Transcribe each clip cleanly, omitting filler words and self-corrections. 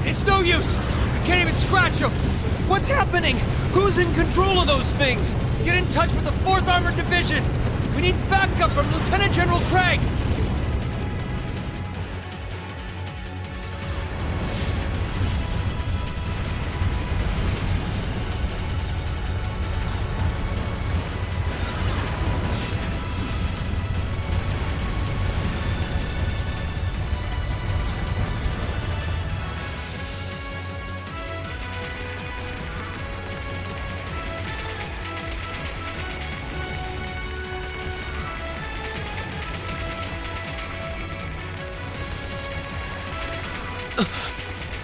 It's no use! I can't even scratch them! What's happening? Who's in control of those things? Get in touch with the 4th Armored Division! We need backup from Lieutenant General Craig!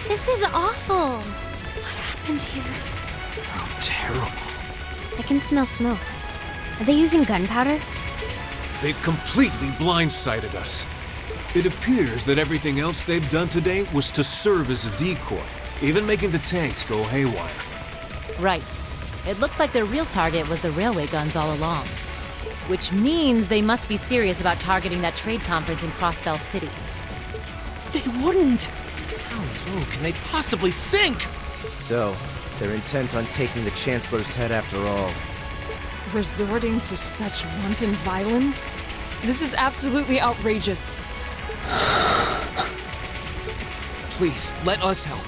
This is awful. What happened here? How terrible. I can smell smoke. Are they using gunpowder? They've completely blindsided us. It appears that everything else they've done today was to serve as a decoy, even making the tanks go haywire. Right. It looks like their real target was the railway guns all along. Which means they must be serious about targeting that trade conference in Crossbell City. They wouldn't! How low can they possibly sink? So, they're intent on taking the Chancellor's head after all. Resorting to such wanton violence? This is absolutely outrageous. Please, let us help.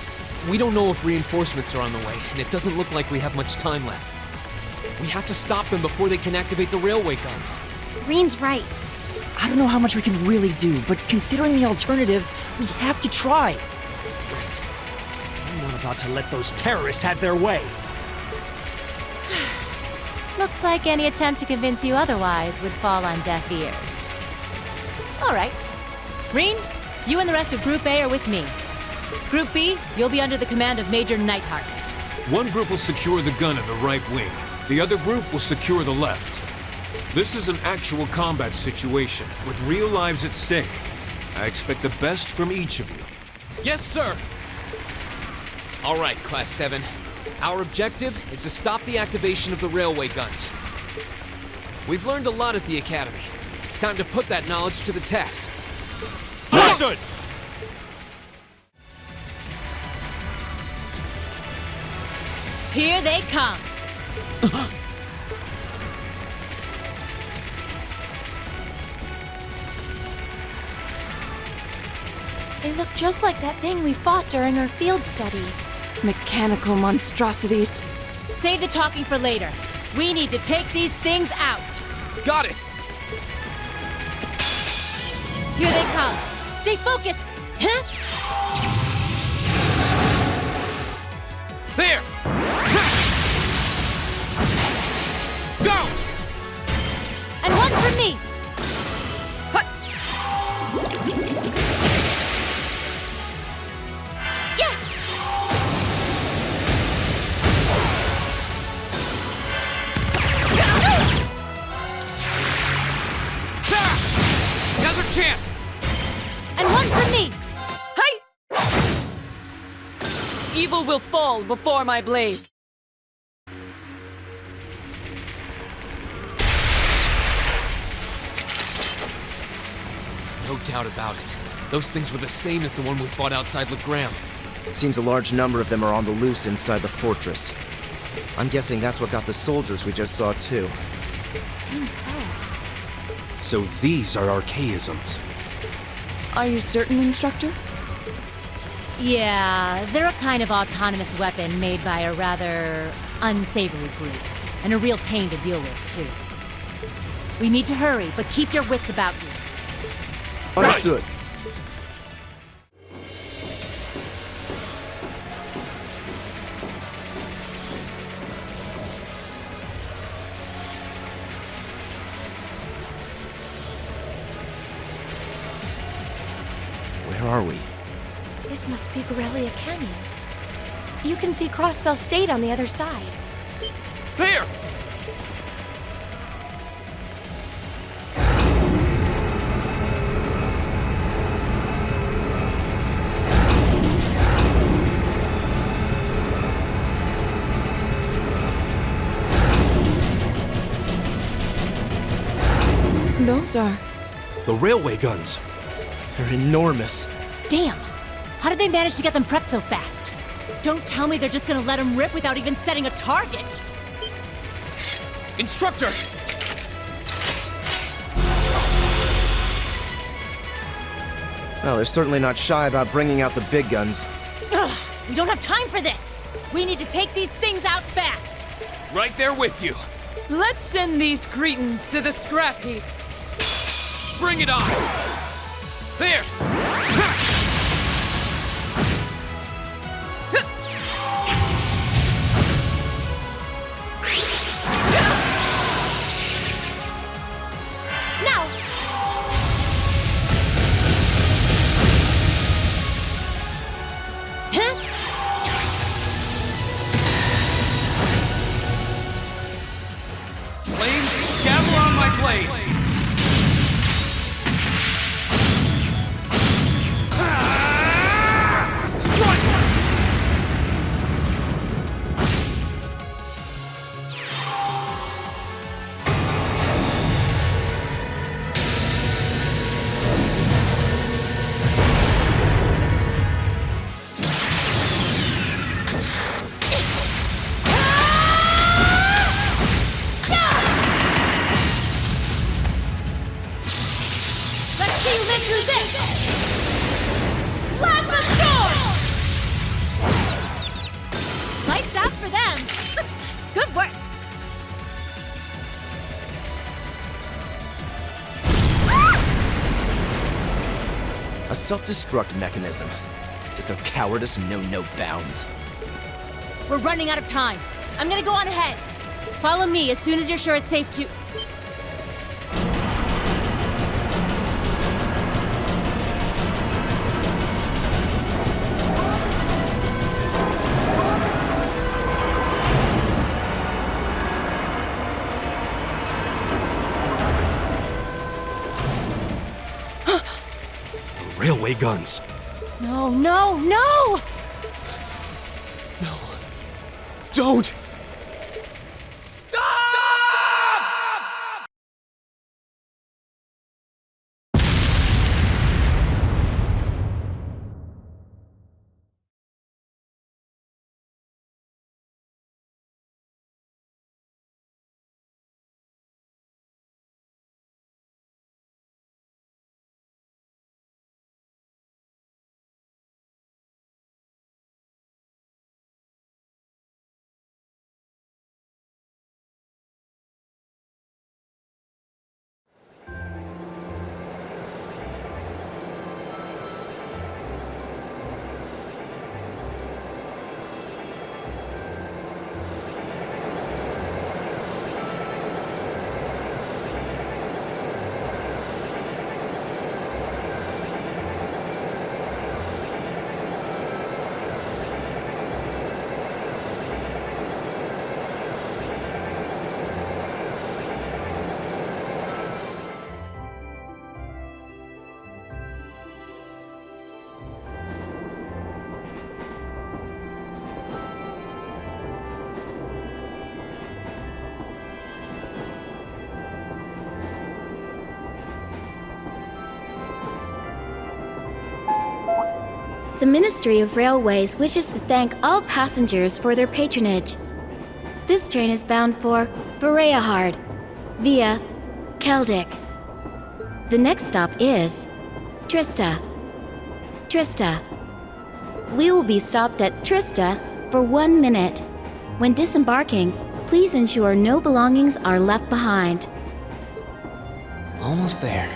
We don't know if reinforcements are on the way, and it doesn't look like we have much time left. We have to stop them before they can activate the railway guns. Green's right. I don't know how much we can really do, but considering the alternative, we have to try. Right. I'm not about to let those terrorists have their way. Looks like any attempt to convince you otherwise would fall on deaf ears. All right. Green, you and the rest of Group A are with me. Group B, you'll be under the command of Major Neidhart. One group will secure the gun in the right wing. The other group will secure the left. This is an actual combat situation, with real lives at stake. I expect the best from each of you. Yes, sir! All right, Class 7. Our objective is to stop the activation of the railway guns. We've learned a lot at the Academy. It's time to put that knowledge to the test. Understood! Here they come. They look just like that thing we fought during our field study. Mechanical monstrosities. Save the talking for later. We need to take these things out. Got it! Here they come. Stay focused. Huh? There! Go! And one for me. Hut. Another chance! And one for me. Hi! Evil will fall before my blade. No doubt about it. Those things were the same as the one we fought outside Legram. It seems a large number of them are on the loose inside the fortress. I'm guessing that's what got the soldiers we just saw too. Seems so. So these are archaisms. Are you certain, Instructor? Yeah, they're a kind of autonomous weapon made by a rather unsavory group. And a real pain to deal with, too. We need to hurry, but keep your wits about you. Understood. are we? This must be Gorelia Canyon. You can see Crossbell State on the other side. There! Those are... The railway guns. They're enormous. Damn! How did they manage to get them prepped so fast? Don't tell me they're just gonna let them rip without even setting a target! Instructor! Well, they're certainly not shy about bringing out the big guns. Ugh! We don't have time for this! We need to take these things out fast! Right there with you. Let's send these cretins to the scrap heap. Bring it on! There! Now! Huh? Flames, gavel on my blade! Let's see you live through this! Plasma Storm! Lights out for them! Good work! A self-destruct mechanism. Does their cowardice know no bounds? We're running out of time. I'm gonna go on ahead. Follow me as soon as you're sure it's safe to... Railway guns. No, no, no! Don't! The Ministry of Railways wishes to thank all passengers for their patronage. This train is bound for Bereahard via Keldic. The next stop is Trista. Trista. We will be stopped at Trista for 1 minute. When disembarking, please ensure no belongings are left behind. Almost there.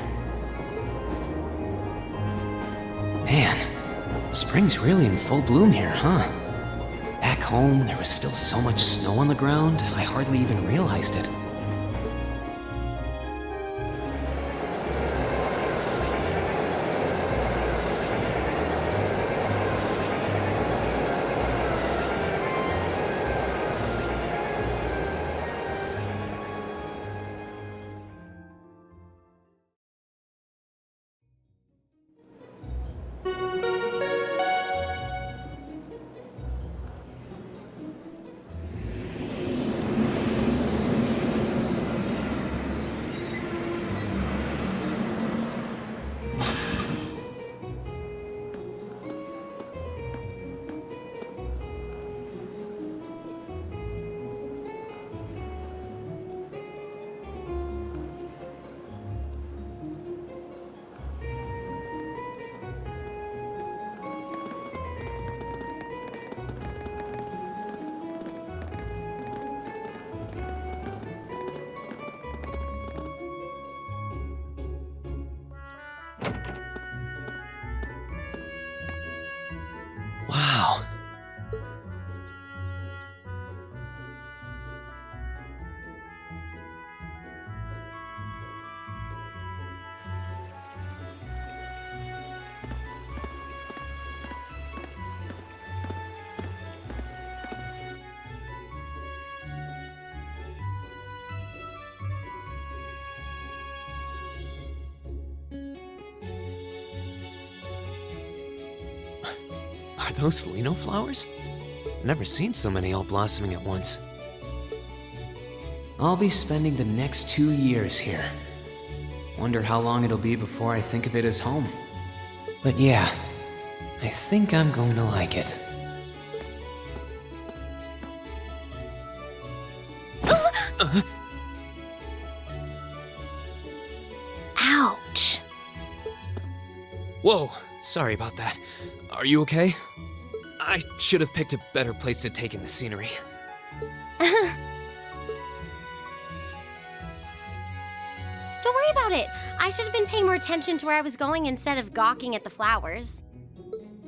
Man, spring's really in full bloom here, huh? Back home, there was still so much snow on the ground, I hardly even realized it. Wow. Are those lino flowers? Never seen so many all blossoming at once. I'll be spending the next 2 years here. Wonder how long it'll be before I think of it as home. But yeah, I think I'm going to like it. Ouch. Whoa, sorry about that. Are you okay? I should have picked a better place to take in the scenery. Don't worry about it. I should have been paying more attention to where I was going instead of gawking at the flowers.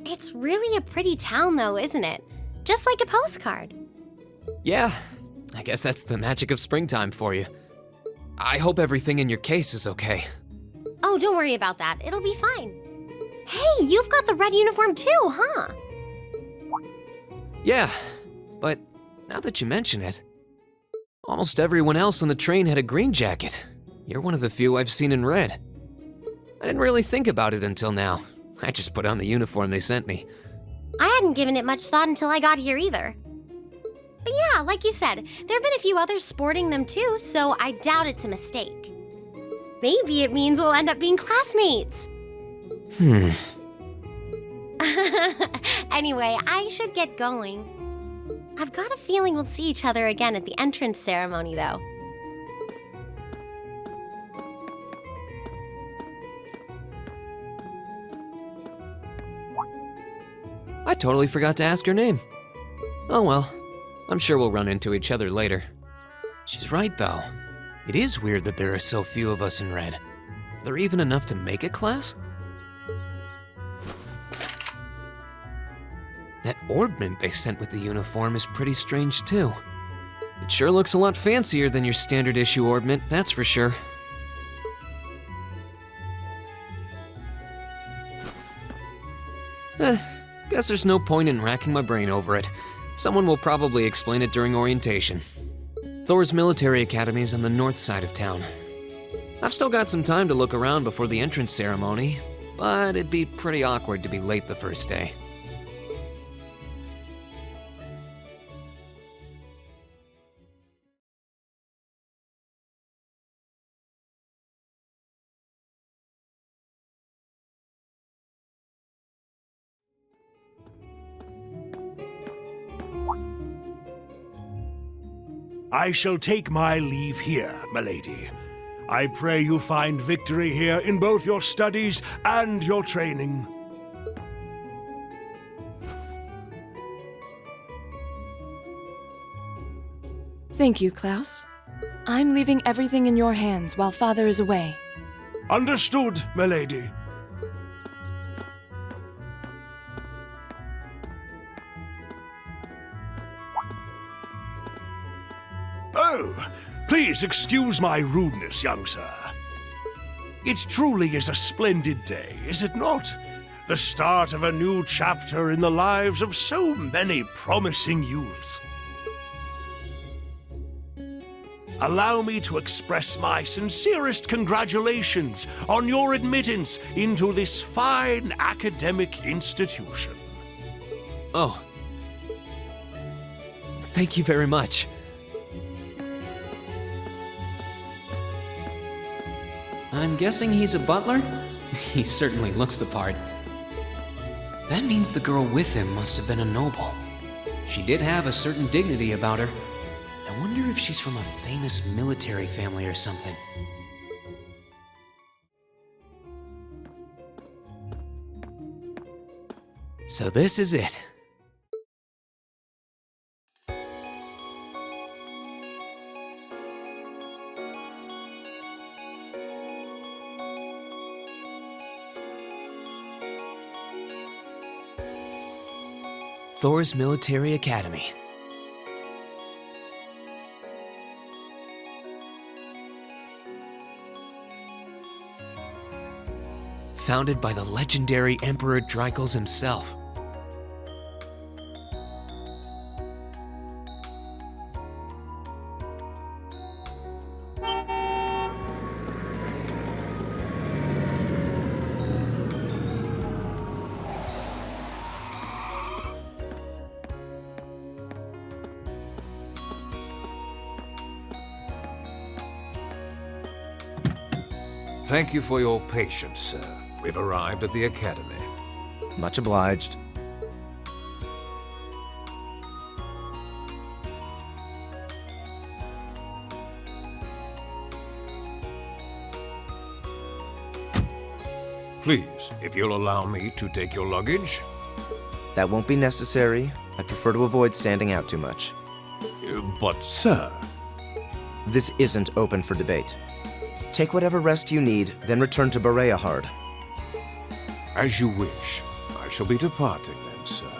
It's really a pretty town, though, isn't it? Just like a postcard. Yeah, I guess that's the magic of springtime for you. I hope everything in your case is okay. Oh, don't worry about that. It'll be fine. Hey, you've got the red uniform too, huh? Yeah, but now that you mention it, almost everyone else on the train had a green jacket. You're one of the few I've seen in red. I didn't really think about it until now. I just put on the uniform they sent me. I hadn't given it much thought until I got here either. But yeah, like you said, there have been a few others sporting them too, so I doubt it's a mistake. Maybe it means we'll end up being classmates. Anyway, I should get going. I've got a feeling we'll see each other again at the entrance ceremony, though. I totally forgot to ask her name. Oh well, I'm sure we'll run into each other later. She's right though. It is weird that there are so few of us in red. Are there even enough to make a class? That ornament they sent with the uniform is pretty strange too. It sure looks a lot fancier than your standard issue ornament, that's for sure. Guess there's no point in racking my brain over it. Someone will probably explain it during orientation. Thor's military academy is on the north side of town. I've still got some time to look around before the entrance ceremony, but it'd be pretty awkward to be late the first day. I shall take my leave here, milady. I pray you find victory here in both your studies and your training. Thank you, Klaus. I'm leaving everything in your hands while Father is away. Understood, milady. Oh, please excuse my rudeness, young sir. It truly is a splendid day, is it not? The start of a new chapter in the lives of so many promising youths. Allow me to express my sincerest congratulations on your admittance into this fine academic institution. Oh. Thank you very much. I'm guessing he's a butler? He certainly looks the part. That means the girl with him must have been a noble. She did have a certain dignity about her. I wonder if she's from a famous military family or something. So this is it. Thor's Military Academy. Founded by the legendary Emperor Dreikels himself. Thank you for your patience, sir. We've arrived at the Academy. Much obliged. Please, if you'll allow me to take your luggage. That won't be necessary. I prefer to avoid standing out too much. But, sir... This isn't open for debate. Take whatever rest you need, then return to Bereahard. As you wish. I shall be departing then, sir.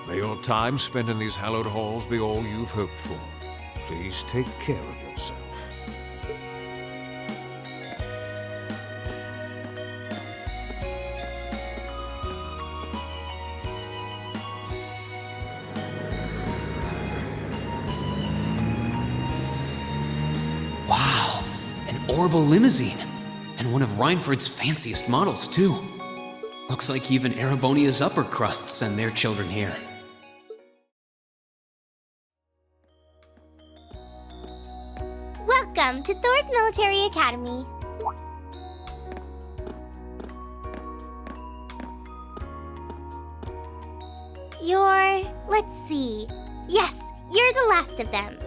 May your time spent in these hallowed halls be all you've hoped for. Please take care of yourself. Wow, an orbital limousine. And one of Reinford's fanciest models, too. Looks like even Erebonia's upper crust send their children here. Welcome to Thor's Military Academy. Let's see. Yes, you're the last of them.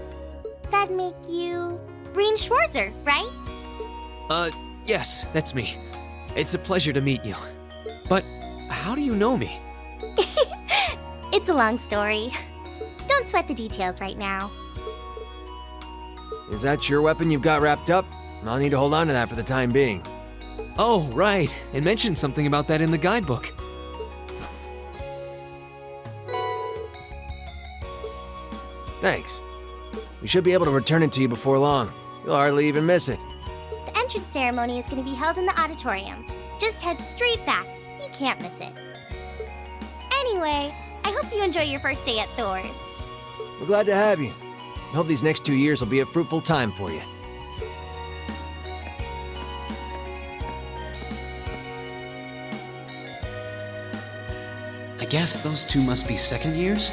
That'd make you Rean Schwarzer, right? Yes, that's me. It's a pleasure to meet you. But how do you know me? It's a long story. Don't sweat the details right now. Is that your weapon you've got wrapped up? I'll need to hold on to that for the time being. Oh, right. It mentioned something about that in the guidebook. Thanks. We should be able to return it to you before long. You'll hardly even miss it. The entrance ceremony is going to be held in the auditorium. Just head straight back. You can't miss it. Anyway, I hope you enjoy your first day at Thor's. We're glad to have you. I hope these next 2 years will be a fruitful time for you. I guess those two must be second years?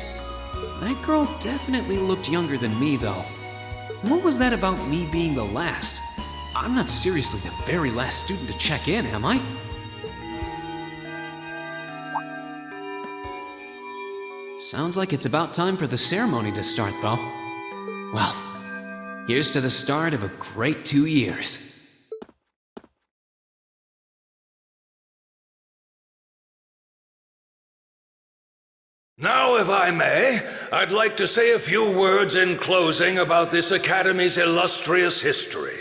That girl definitely looked younger than me, though. What was that about me being the last? I'm not seriously the very last student to check in, am I? Sounds like it's about time for the ceremony to start, though. Well, here's to the start of a great 2 years. Now, if I may, I'd like to say a few words in closing about this Academy's illustrious history.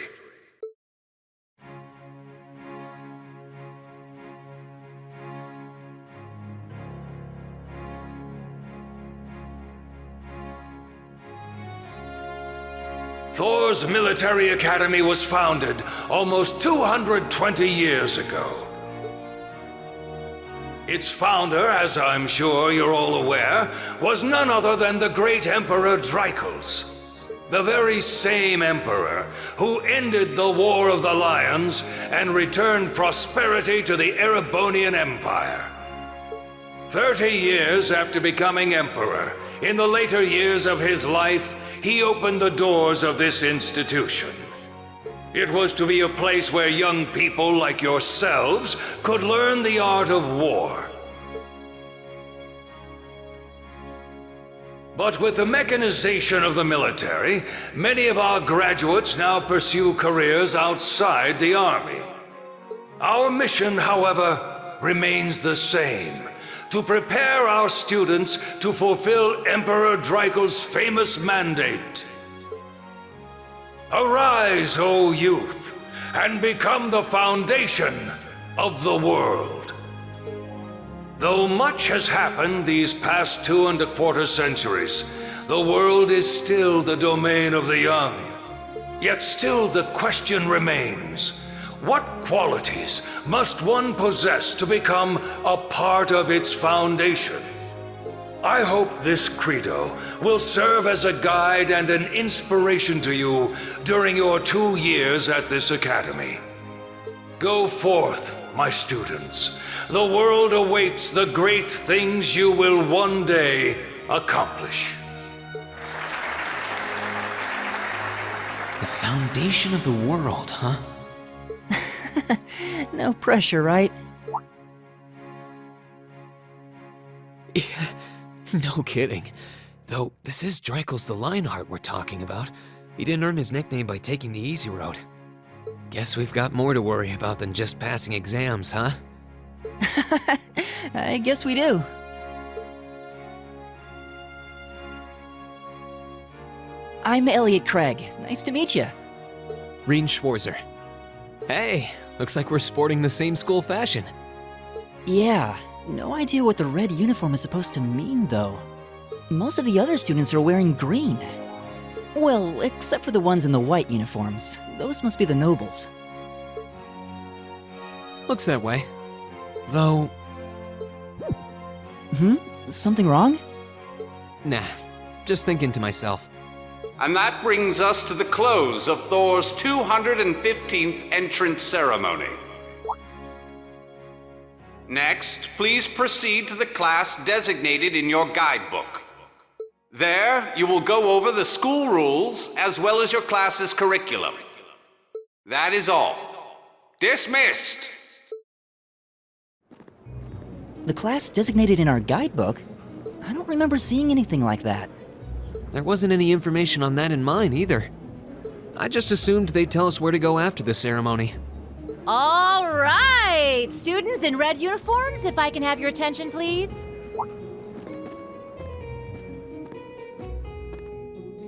Thor's Military Academy was founded almost 220 years ago. Its founder, as I'm sure you're all aware, was none other than the great Emperor Dreikels. The very same emperor who ended the War of the Lions and returned prosperity to the Erebonian Empire. 30 years after becoming emperor, in the later years of his life, he opened the doors of this institution. It was to be a place where young people like yourselves could learn the art of war. But with the mechanization of the military, many of our graduates now pursue careers outside the army. Our mission, however, remains the same: to prepare our students to fulfill Emperor Dreikels' famous mandate. Arise, O youth, and become the foundation of the world. Though much has happened these past 2¼ centuries, the world is still the domain of the young. Yet still the question remains, what qualities must one possess to become a part of its foundation? I hope this credo will serve as a guide and an inspiration to you during your 2 years at this academy. Go forth, my students. The world awaits the great things you will one day accomplish. The foundation of the world, huh? No pressure, right? No kidding. Though, this is Dreikel's the Lionheart we're talking about. He didn't earn his nickname by taking the easy road. Guess we've got more to worry about than just passing exams, huh? I guess we do. I'm Elliot Craig. Nice to meet you. Reen Schwarzer. Hey, looks like we're sporting the same school fashion. Yeah, no idea what the red uniform is supposed to mean, though. Most of the other students are wearing green. Well, except for the ones in the white uniforms. Those must be the nobles. Looks that way. Though... Something wrong? Nah, just thinking to myself. And that brings us to the close of Thor's 215th entrance ceremony. Next, please proceed to the class designated in your guidebook. There, you will go over the school rules as well as your class's curriculum. That is all. Dismissed! The class designated in our guidebook? I don't remember seeing anything like that. There wasn't any information on that in mine either. I just assumed they'd tell us where to go after the ceremony. All right, students in red uniforms, if I can have your attention, please.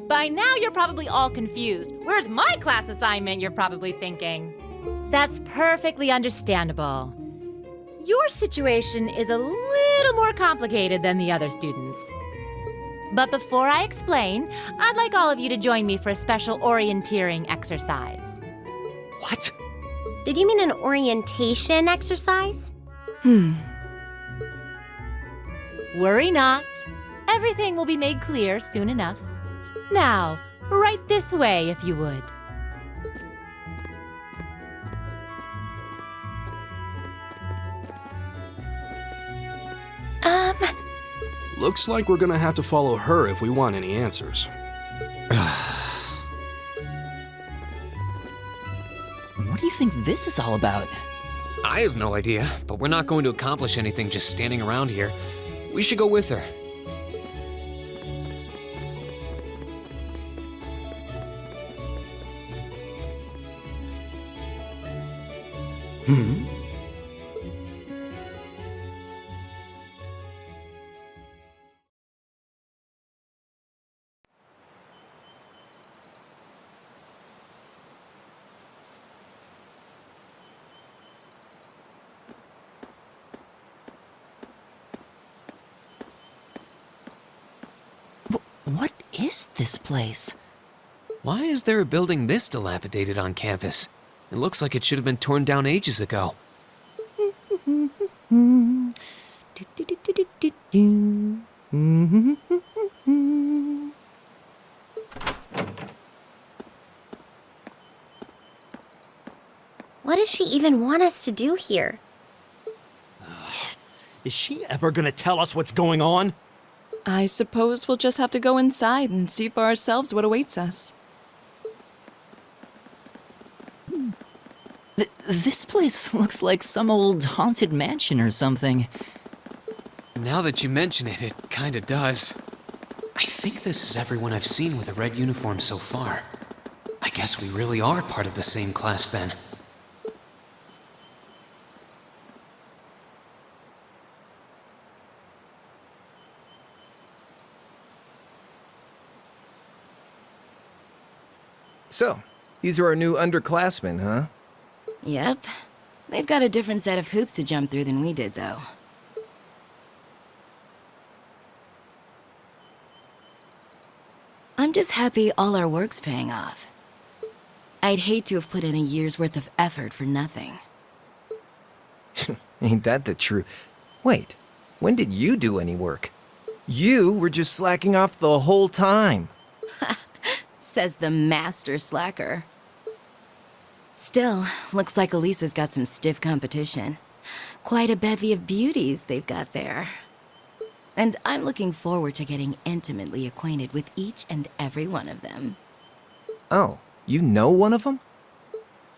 By now, you're probably all confused. Where's my class assignment, you're probably thinking. That's perfectly understandable. Your situation is a little more complicated than the other students. But before I explain, I'd like all of you to join me for a special orienteering exercise. What? Did you mean an orientation exercise? Worry not. Everything will be made clear soon enough. Now, right this way, if you would. Looks like we're gonna have to follow her if we want any answers. What do you think this is all about? I have no idea, but we're not going to accomplish anything just standing around here. We should go with her. What is this place? Why is there a building this dilapidated on campus? It looks like it should have been torn down ages ago. What does she even want us to do here? Is she ever gonna tell us what's going on? I suppose we'll just have to go inside and see for ourselves what awaits us. This place looks like some old haunted mansion or something. Now that you mention it, it kinda does. I think this is everyone I've seen with a red uniform so far. I guess we really are part of the same class then. So, these are our new underclassmen, huh? Yep. They've got a different set of hoops to jump through than we did, though. I'm just happy all our work's paying off. I'd hate to have put in a year's worth of effort for nothing. Ain't that the truth? Wait, when did you do any work? You were just slacking off the whole time. Says the master slacker. Still, looks like Elisa's got some stiff competition. Quite a bevy of beauties they've got there. And I'm looking forward to getting intimately acquainted with each and every one of them. Oh, you know one of them?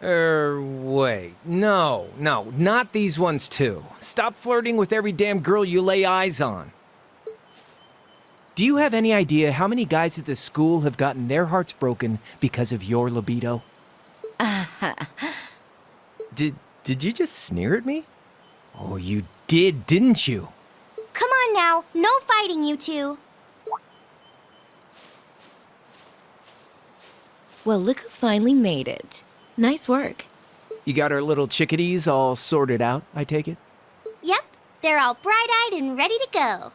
Wait. No, not these ones too. Stop flirting with every damn girl you lay eyes on. Do you have any idea how many guys at this school have gotten their hearts broken because of your libido? Did you just sneer at me? Oh, you did, didn't you? Come on now, no fighting, you two. Well, look who finally made it. Nice work. You got our little chickadees all sorted out, I take it? Yep, they're all bright-eyed and ready to go.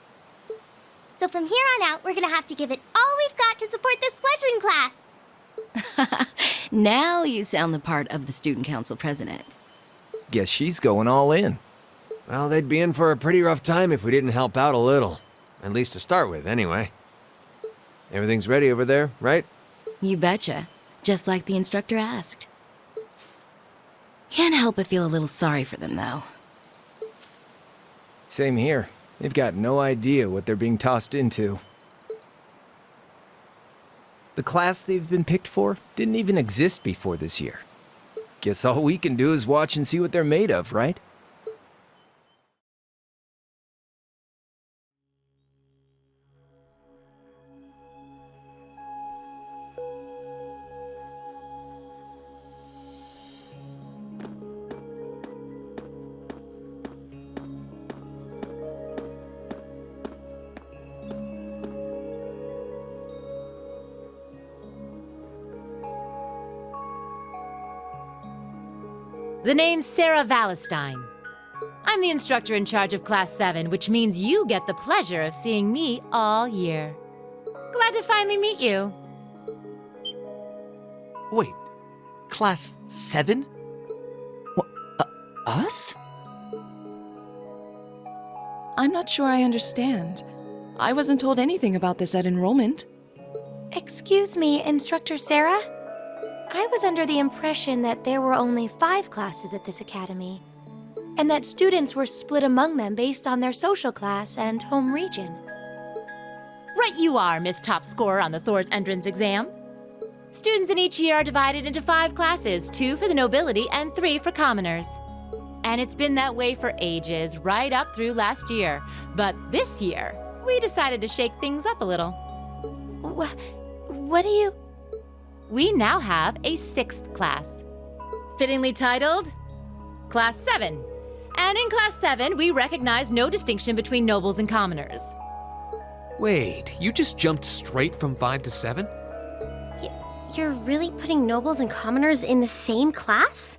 So from here on out, we're gonna have to give it all we've got to support this fledgling class. Now you sound the part of the student council president. Guess she's going all in. Well, they'd be in for a pretty rough time if we didn't help out a little. At least to start with, anyway. Everything's ready over there, right? You betcha. Just like the instructor asked. Can't help but feel a little sorry for them, though. Same here. They've got no idea what they're being tossed into. The class they've been picked for didn't even exist before this year. Guess all we can do is watch and see what they're made of, right? The name's Sarah Valestine. I'm the instructor in charge of Class 7, which means you get the pleasure of seeing me all year. Glad to finally meet you. Wait, Class 7? What, us? I'm not sure I understand. I wasn't told anything about this at enrollment. Excuse me, Instructor Sarah? I was under the impression that there were only 5 classes at this academy, and that students were split among them based on their social class and home region. Right you are, Miss Top Scorer on the Thor's entrance exam. Students in each year are divided into 5 classes, 2 for the nobility and 3 for commoners. And it's been that way for ages, right up through last year. But this year, we decided to shake things up a little. What do you... We now have a 6th class, fittingly titled Class 7. And in Class 7, we recognize no distinction between nobles and commoners. Wait, you just jumped straight from 5 to 7? You're really putting nobles and commoners in the same class?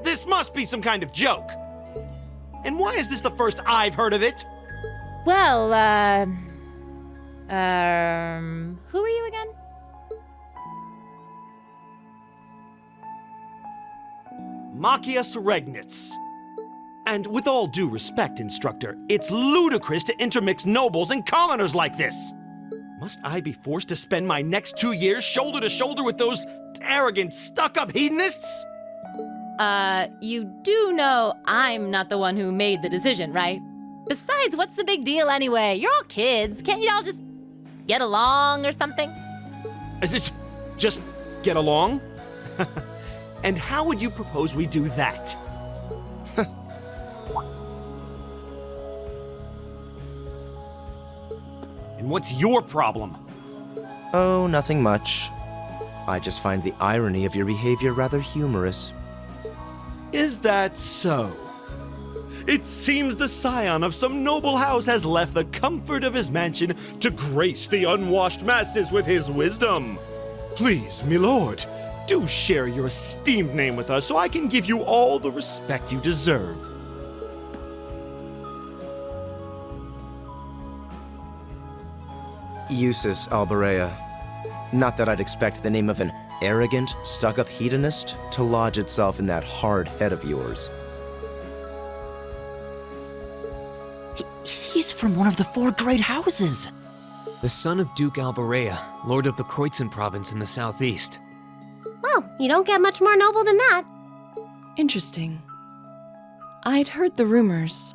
This must be some kind of joke. And why is this the first I've heard of it? Well, who are you again? Machias Regnitz. And with all due respect, Instructor, it's ludicrous to intermix nobles and commoners like this. Must I be forced to spend my next 2 years shoulder to shoulder with those arrogant, stuck-up hedonists? You do know I'm not the one who made the decision, right? Besides, what's the big deal anyway? You're all kids. Can't you all just get along or something? Just get along? And how would you propose we do that? And what's your problem? Oh, nothing much. I just find the irony of your behavior rather humorous. Is that so? It seems the scion of some noble house has left the comfort of his mansion to grace the unwashed masses with his wisdom. Please, milord, do share your esteemed name with us so I can give you all the respect you deserve. Usus Alberea. Not that I'd expect the name of an arrogant, stuck-up hedonist to lodge itself in that hard head of yours. He's from one of the 4 great houses. The son of Duke Alberea, lord of the Kreutzen province in the southeast. Well, you don't get much more noble than that. Interesting. I'd heard the rumors.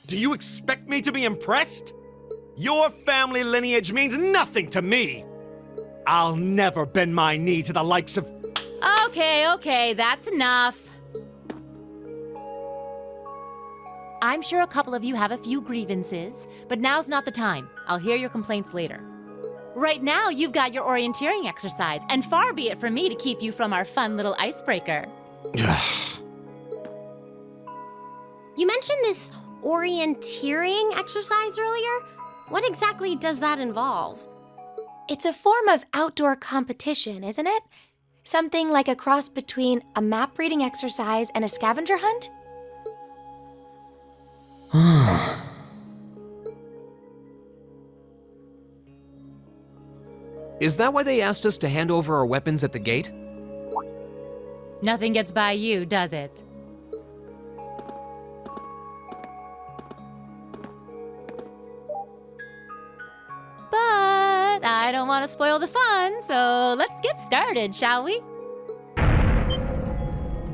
Do you expect me to be impressed? Your family lineage means nothing to me. I'll never bend my knee to the likes of... Okay, that's enough. I'm sure a couple of you have a few grievances, but now's not the time. I'll hear your complaints later. Right now, you've got your orienteering exercise, and far be it from me to keep you from our fun little icebreaker. You mentioned this orienteering exercise earlier. What exactly does that involve? It's a form of outdoor competition, isn't it? Something like a cross between a map-reading exercise and a scavenger hunt? Is that why they asked us to hand over our weapons at the gate? Nothing gets by you, does it? But I don't want to spoil the fun, so let's get started, shall we?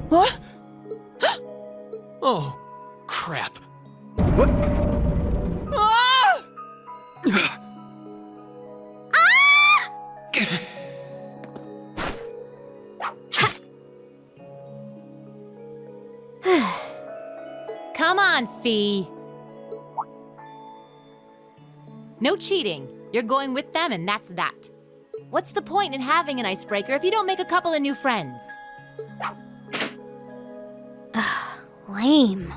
What? Oh, crap. What? Come on, Fee. No cheating. You're going with them, and that's that. What's the point in having an icebreaker if you don't make a couple of new friends? Lame.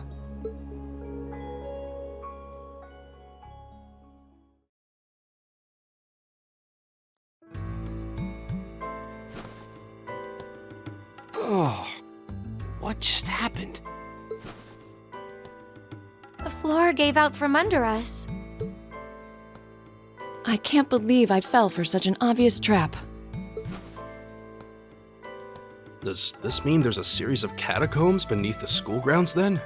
Oh, what just happened? The floor gave out from under us. I can't believe I fell for such an obvious trap. Does this mean there's a series of catacombs beneath the school grounds then?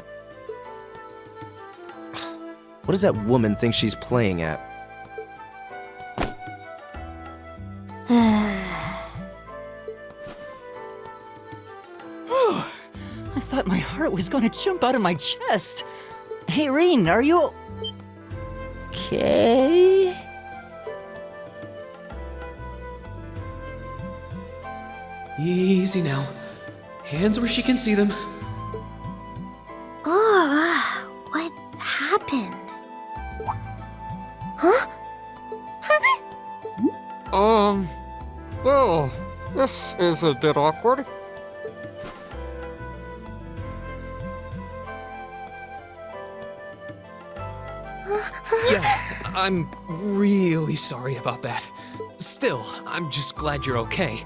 What does that woman think she's playing at? I thought my heart was going to jump out of my chest. Hey, Reen, are you... okay? Easy now. Hands where she can see them. Oh, what happened? Huh? Well, this is a bit awkward. Yeah, I'm really sorry about that. Still, I'm just glad you're okay.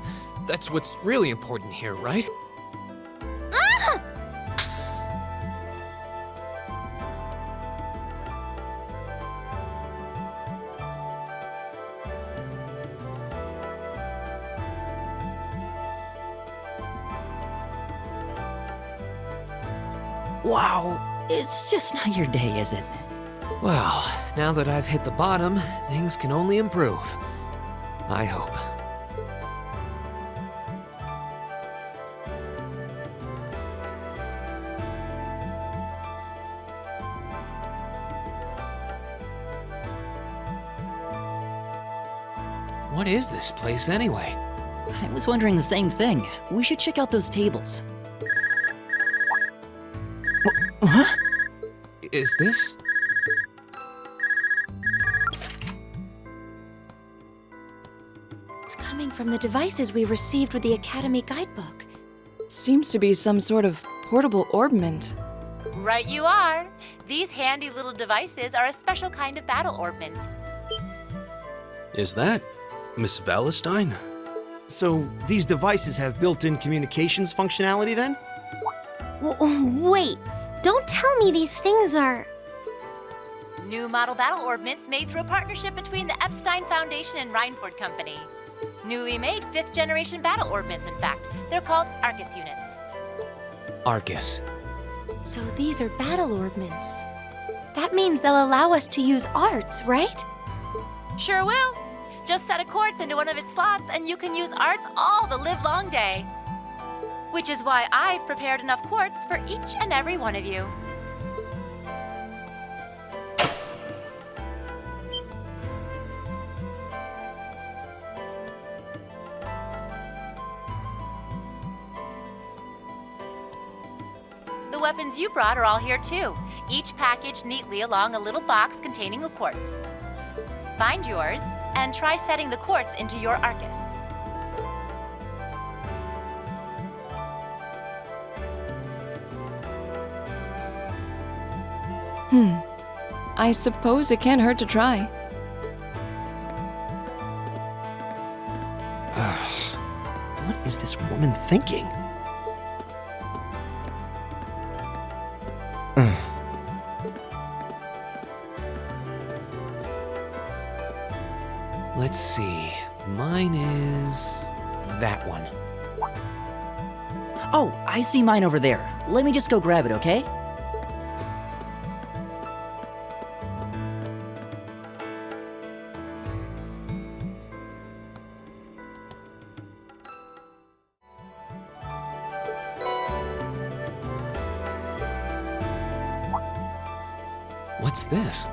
That's what's really important here, right? Wow, it's just not your day, is it? Well, now that I've hit the bottom, things can only improve. I hope. What is this place anyway? I was wondering the same thing. We should check out those tables. Huh? Is this? It's coming from the devices we received with the Academy guidebook. Seems to be some sort of portable orbment. Right you are. These handy little devices are a special kind of battle orbment. Is that Miss Wait, don't tell me these things are... New model battle orbments made through a partnership between the Epstein Foundation and Reinford Company. Newly made 5th generation battle orbments, in fact. They're called Arcus units. Arcus. So these are battle orbments. That means they'll allow us to use arts, right? Sure will. Just set a quartz into one of its slots and you can use arts all the livelong day. Which is why I've prepared enough quartz for each and every one of you. The weapons you brought are all here too, each packaged neatly along a little box containing a quartz. Find yours and try setting the quartz into your Arcus. I suppose it can't hurt to try. What is this woman thinking? Let's see. Mine is that one. Oh, I see mine over there. Let me just go grab it, okay? What's this?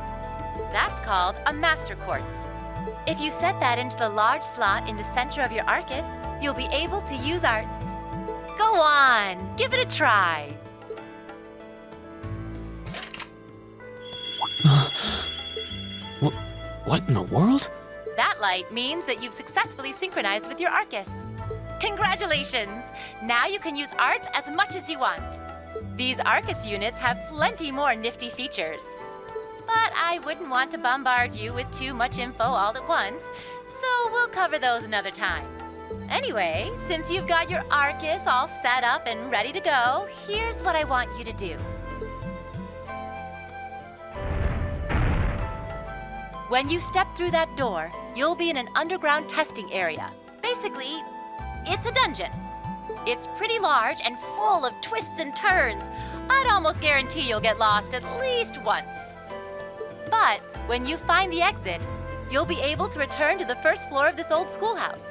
That's called a Master Quartz. If you set that into the large slot in the center of your Arcus, you'll be able to use arts. Go on, give it a try. What in the world? That light means that you've successfully synchronized with your Arcus. Congratulations! Now you can use arts as much as you want. These Arcus units have plenty more nifty features. But I wouldn't want to bombard you with too much info all at once, so we'll cover those another time. Anyway, since you've got your Arcus all set up and ready to go, here's what I want you to do. When you step through that door, you'll be in an underground testing area. Basically, it's a dungeon. It's pretty large and full of twists and turns. I'd almost guarantee you'll get lost at least once. But when you find the exit, you'll be able to return to the first floor of this old schoolhouse.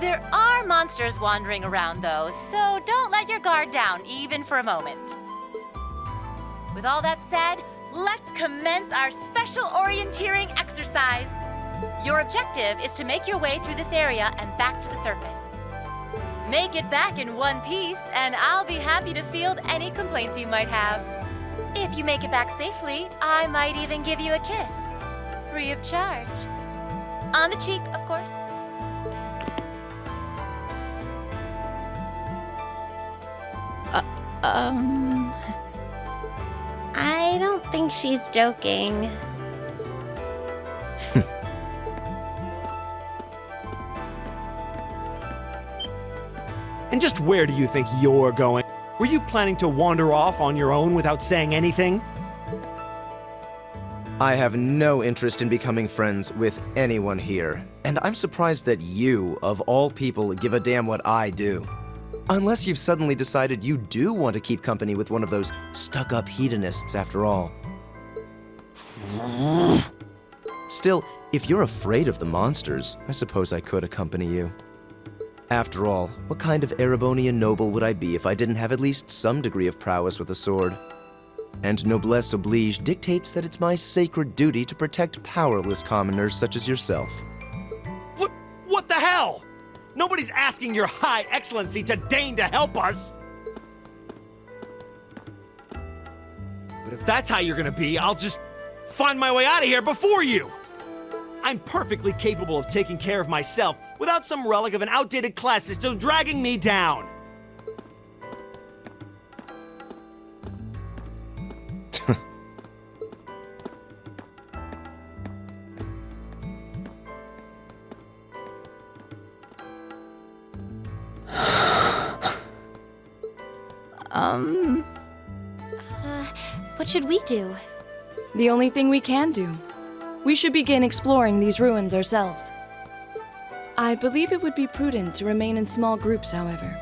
There are monsters wandering around, though, so don't let your guard down, even for a moment. With all that said, let's commence our special orienteering exercise. Your objective is to make your way through this area and back to the surface. Make it back in one piece, and I'll be happy to field any complaints you might have. If you make it back safely, I might even give you a kiss. Free of charge. On the cheek, of course. I don't think she's joking. And just where do you think you're going? Were you planning to wander off on your own without saying anything? I have no interest in becoming friends with anyone here, and I'm surprised that you, of all people, give a damn what I do. Unless you've suddenly decided you do want to keep company with one of those stuck-up hedonists after all. Still, if you're afraid of the monsters, I suppose I could accompany you. After all, what kind of Erebonian noble would I be if I didn't have at least some degree of prowess with a sword? And noblesse oblige dictates that it's my sacred duty to protect powerless commoners such as yourself. What the hell? Nobody's asking your high excellency to deign to help us! But if that's how you're gonna be, I'll just find my way out of here before you! I'm perfectly capable of taking care of myself without some relic of an outdated class system dragging me down! What should we do? The only thing we can do. We should begin exploring these ruins ourselves. I believe it would be prudent to remain in small groups, however.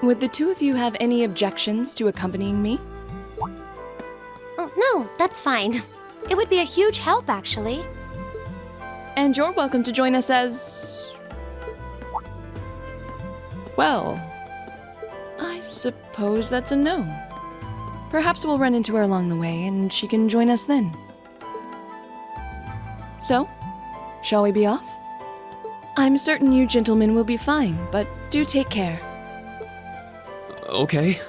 Would the two of you have any objections to accompanying me? Oh, no, that's fine. It would be a huge help, actually. And you're welcome to join us as... Well, I suppose that's a no. Perhaps we'll run into her along the way, and she can join us then. So, shall we be off? I'm certain you gentlemen will be fine, but do take care. Okay.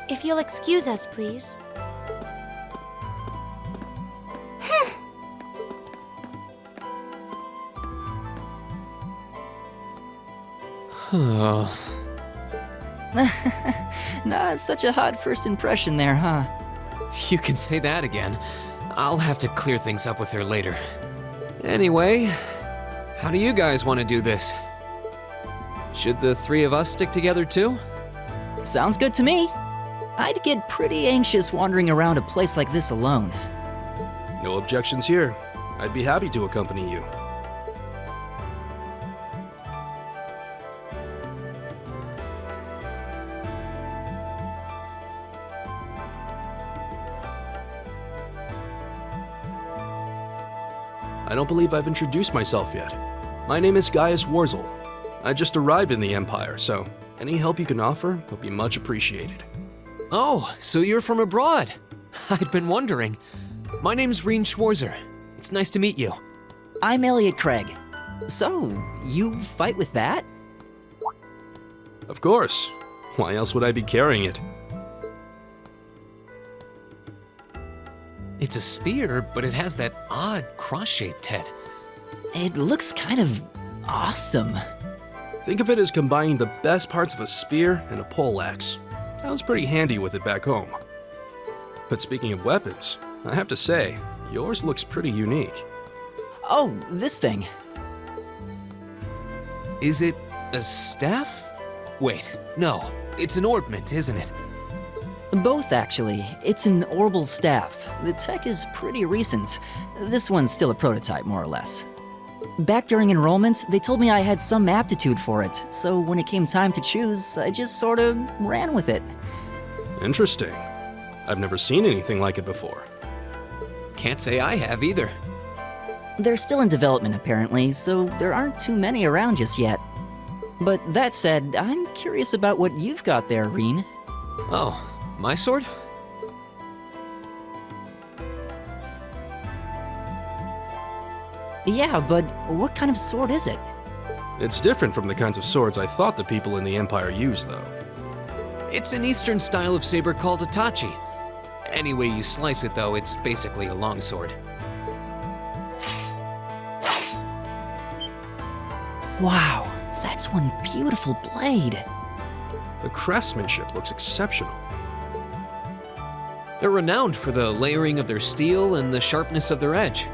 If you'll excuse us, please. Not such a hot first impression there, huh? You can say that again. I'll have to clear things up with her later. Anyway, how do you guys want to do this? Should the three of us stick together too? Sounds good to me. I'd get pretty anxious wandering around a place like this alone. No objections here. I'd be happy to accompany you. I don't believe I've introduced myself yet. My name is Gaius Warzel. I just arrived in the Empire, so any help you can offer would be much appreciated. Oh, so you're from abroad. I'd been wondering. My name's Reen Schwarzer. It's nice to meet you. I'm Elliot Craig. So, you fight with that? Of course. Why else would I be carrying it? It's a spear, but it has that odd cross-shaped head. It looks kind of awesome. Think of it as combining the best parts of a spear and a poleaxe. I was pretty handy with it back home. But speaking of weapons, I have to say, yours looks pretty unique. Oh, this thing. Is it a staff? Wait, no. It's an orbment, isn't it? Both, actually. It's an orbal staff. The tech is pretty recent. This one's still a prototype, more or less. Back during enrollment, they told me I had some aptitude for it, so when it came time to choose, I just sort of ran with it. Interesting. I've never seen anything like it before. Can't say I have either. They're still in development, apparently, so there aren't too many around just yet. But that said, I'm curious about what you've got there, Reen. Oh, my sword? Yeah, but what kind of sword is it? It's different from the kinds of swords I thought the people in the Empire used, though. It's an Eastern style of saber called a tachi. Any way you slice it, though, it's basically a longsword. Wow, that's one beautiful blade. The craftsmanship looks exceptional. They're renowned for the layering of their steel and the sharpness of their edge.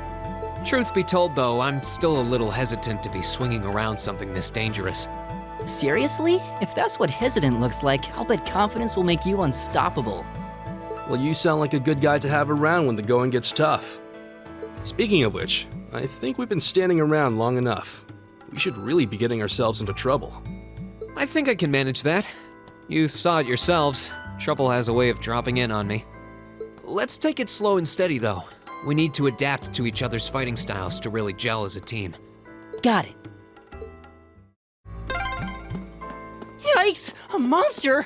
Truth be told, though, I'm still a little hesitant to be swinging around something this dangerous. Seriously? If that's what hesitant looks like, I'll bet confidence will make you unstoppable. Well, you sound like a good guy to have around when the going gets tough. Speaking of which, I think we've been standing around long enough. We should really be getting ourselves into trouble. I think I can manage that. You saw it yourselves. Trouble has a way of dropping in on me. Let's take it slow and steady, though. We need to adapt to each other's fighting styles to really gel as a team. Got it. Yikes! A monster!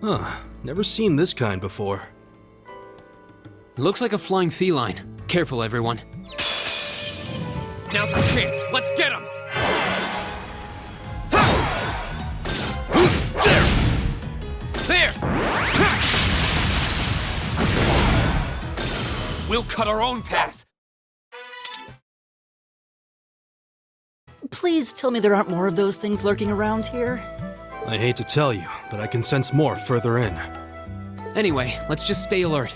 Huh, never seen this kind before. Looks like a flying feline. Careful, everyone. Now's our chance. Let's get him! There! We'll cut our own path. Please tell me there aren't more of those things lurking around here. I hate to tell you, but I can sense more further in. Anyway, let's just stay alert.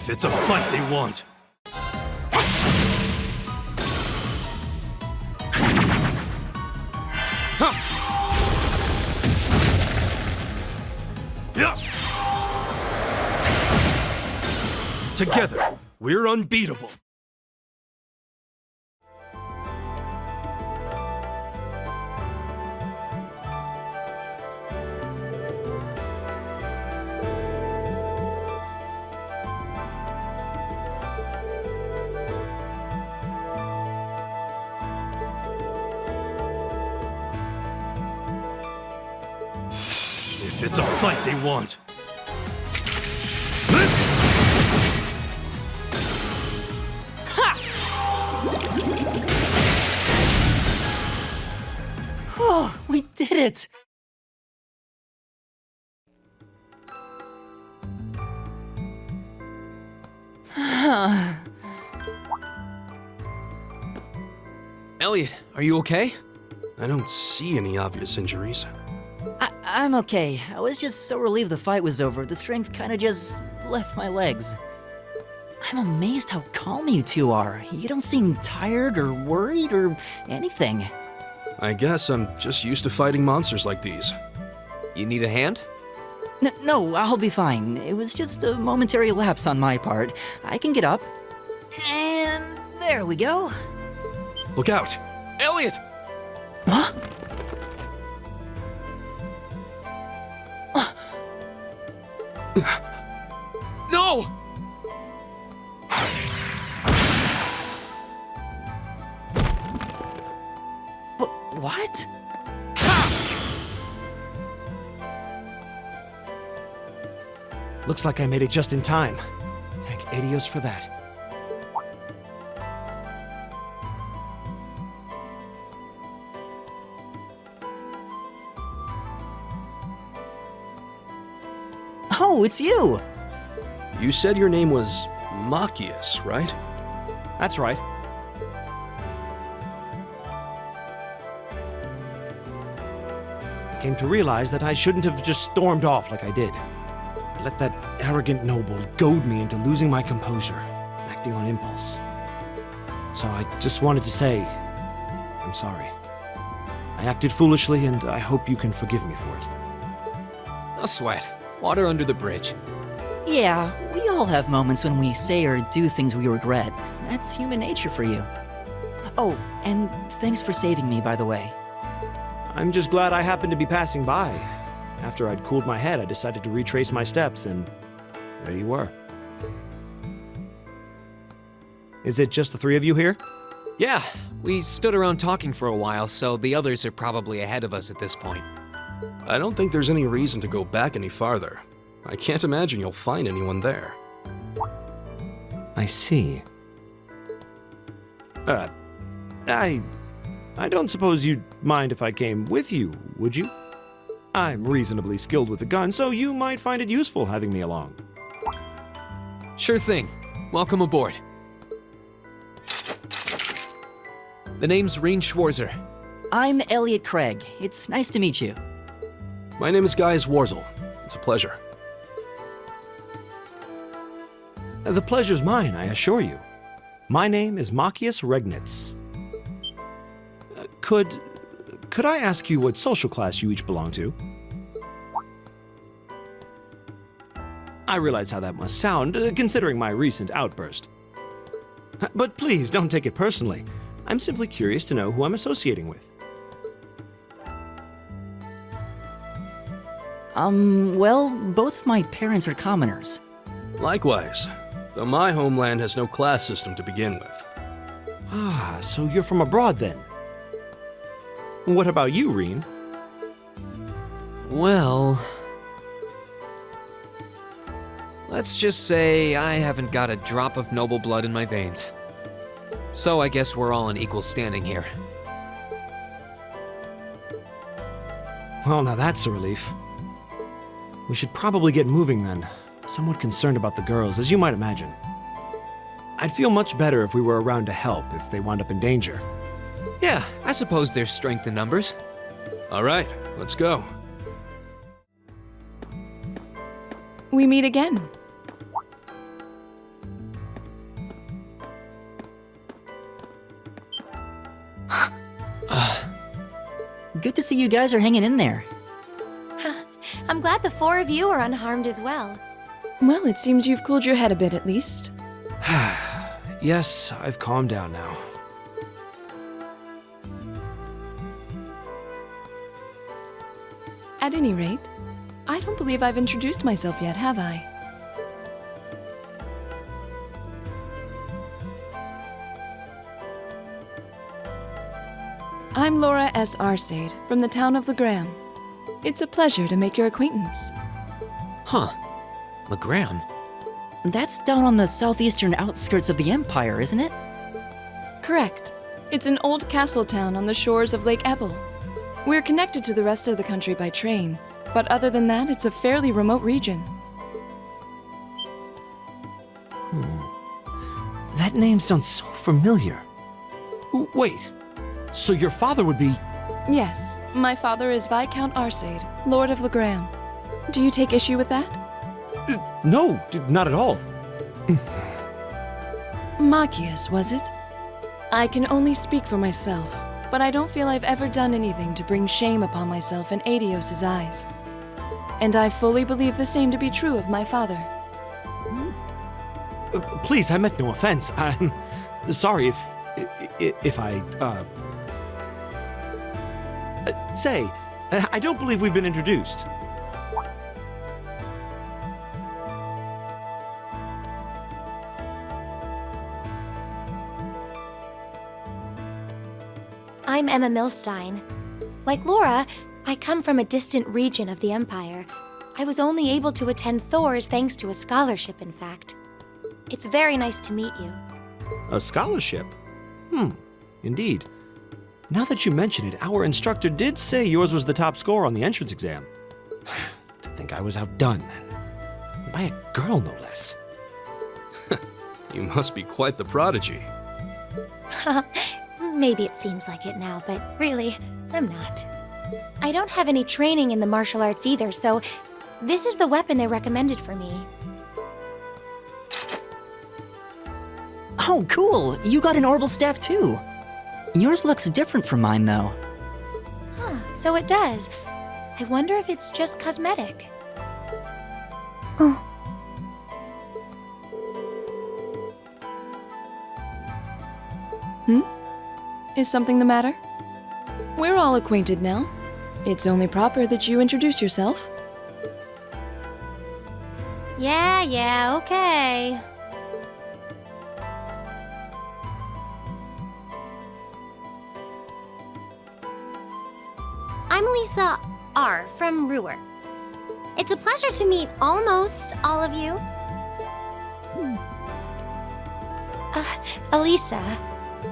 If it's a fight they want. Together, we're unbeatable. If it's a fight they want. Oh, we did it! Elliot, are you okay? I don't see any obvious injuries. I'm okay. I was just so relieved the fight was over, the strength kinda just left my legs. I'm amazed how calm you two are. You don't seem tired or worried or anything. I guess I'm just used to fighting monsters like these. You need a hand? No, I'll be fine. It was just a momentary lapse on my part. I can get up. And there we go. Look out! Elliot! Huh? No! What? Looks like I made it just in time. Thank Adios for that. Oh, it's you! You said your name was Machias, right? That's right. I came to realize that I shouldn't have just stormed off like I did. I let that arrogant noble goad me into losing my composure, acting on impulse. So I just wanted to say, I'm sorry. I acted foolishly, and I hope you can forgive me for it. No sweat. Water under the bridge. Yeah, we all have moments when we say or do things we regret. That's human nature for you. Oh, and thanks for saving me, by the way. I'm just glad I happened to be passing by. After I'd cooled my head, I decided to retrace my steps, and there you were. Is it just the three of you here? Yeah, we stood around talking for a while, so the others are probably ahead of us at this point. I don't think there's any reason to go back any farther. I can't imagine you'll find anyone there. I see. I don't suppose you'd mind if I came with you, would you? I'm reasonably skilled with a gun, so you might find it useful having me along. Sure thing. Welcome aboard. The name's Reen Schwarzer. I'm Elliot Craig. It's nice to meet you. My name is Gaius Warzel. It's a pleasure. The pleasure's mine, I assure you. My name is Machias Regnitz. Could I ask you what social class you each belong to? I realize how that must sound, considering my recent outburst. But please, don't take it personally. I'm simply curious to know who I'm associating with. Well, both my parents are commoners. Likewise, though my homeland has no class system to begin with. Ah, so you're from abroad then? What about you, Reen? Well... let's just say I haven't got a drop of noble blood in my veins. So I guess we're all in equal standing here. Well, now that's a relief. We should probably get moving then. Somewhat concerned about the girls, as you might imagine. I'd feel much better if we were around to help if they wound up in danger. Yeah, I suppose there's strength in numbers. All right, let's go. We meet again. Good to see you guys are hanging in there. I'm glad the four of you are unharmed as well. Well, it seems you've cooled your head a bit at least. Yes, I've calmed down now. At any rate, I don't believe I've introduced myself yet, have I? I'm Laura S. Arcade from the town of Legram. It's a pleasure to make your acquaintance. Huh. Legram? That's down on the southeastern outskirts of the Empire, isn't it? Correct. It's an old castle town on the shores of Lake Ebble. We're connected to the rest of the country by train, but other than that, it's a fairly remote region. That name sounds so familiar. Wait, so your father would be... Yes, my father is Viscount Arcade, Lord of Legram. Do you take issue with that? No, not at all. Machias, was it? I can only speak for myself, but I don't feel I've ever done anything to bring shame upon myself in Adios's eyes. And I fully believe the same to be true of my father. Please, I meant no offense. I'm sorry if I, Say, I don't believe we've been introduced. I'm Emma Milstein. Like Laura, I come from a distant region of the Empire. I was only able to attend Thor's thanks to a scholarship, in fact. It's very nice to meet you. A scholarship? Indeed. Now that you mention it, our instructor did say yours was the top score on the entrance exam. To think I was outdone. By a girl, no less. You must be quite the prodigy. Maybe it seems like it now, but really, I'm not. I don't have any training in the martial arts either, so this is the weapon they recommended for me. Oh, cool! You got an orbital staff too! Yours looks different from mine, though. Huh, so it does. I wonder if it's just cosmetic. Is something the matter? We're all acquainted now. It's only proper that you introduce yourself. Yeah, okay. I'm Lisa R. from Ruhr. It's a pleasure to meet almost all of you. Elisa.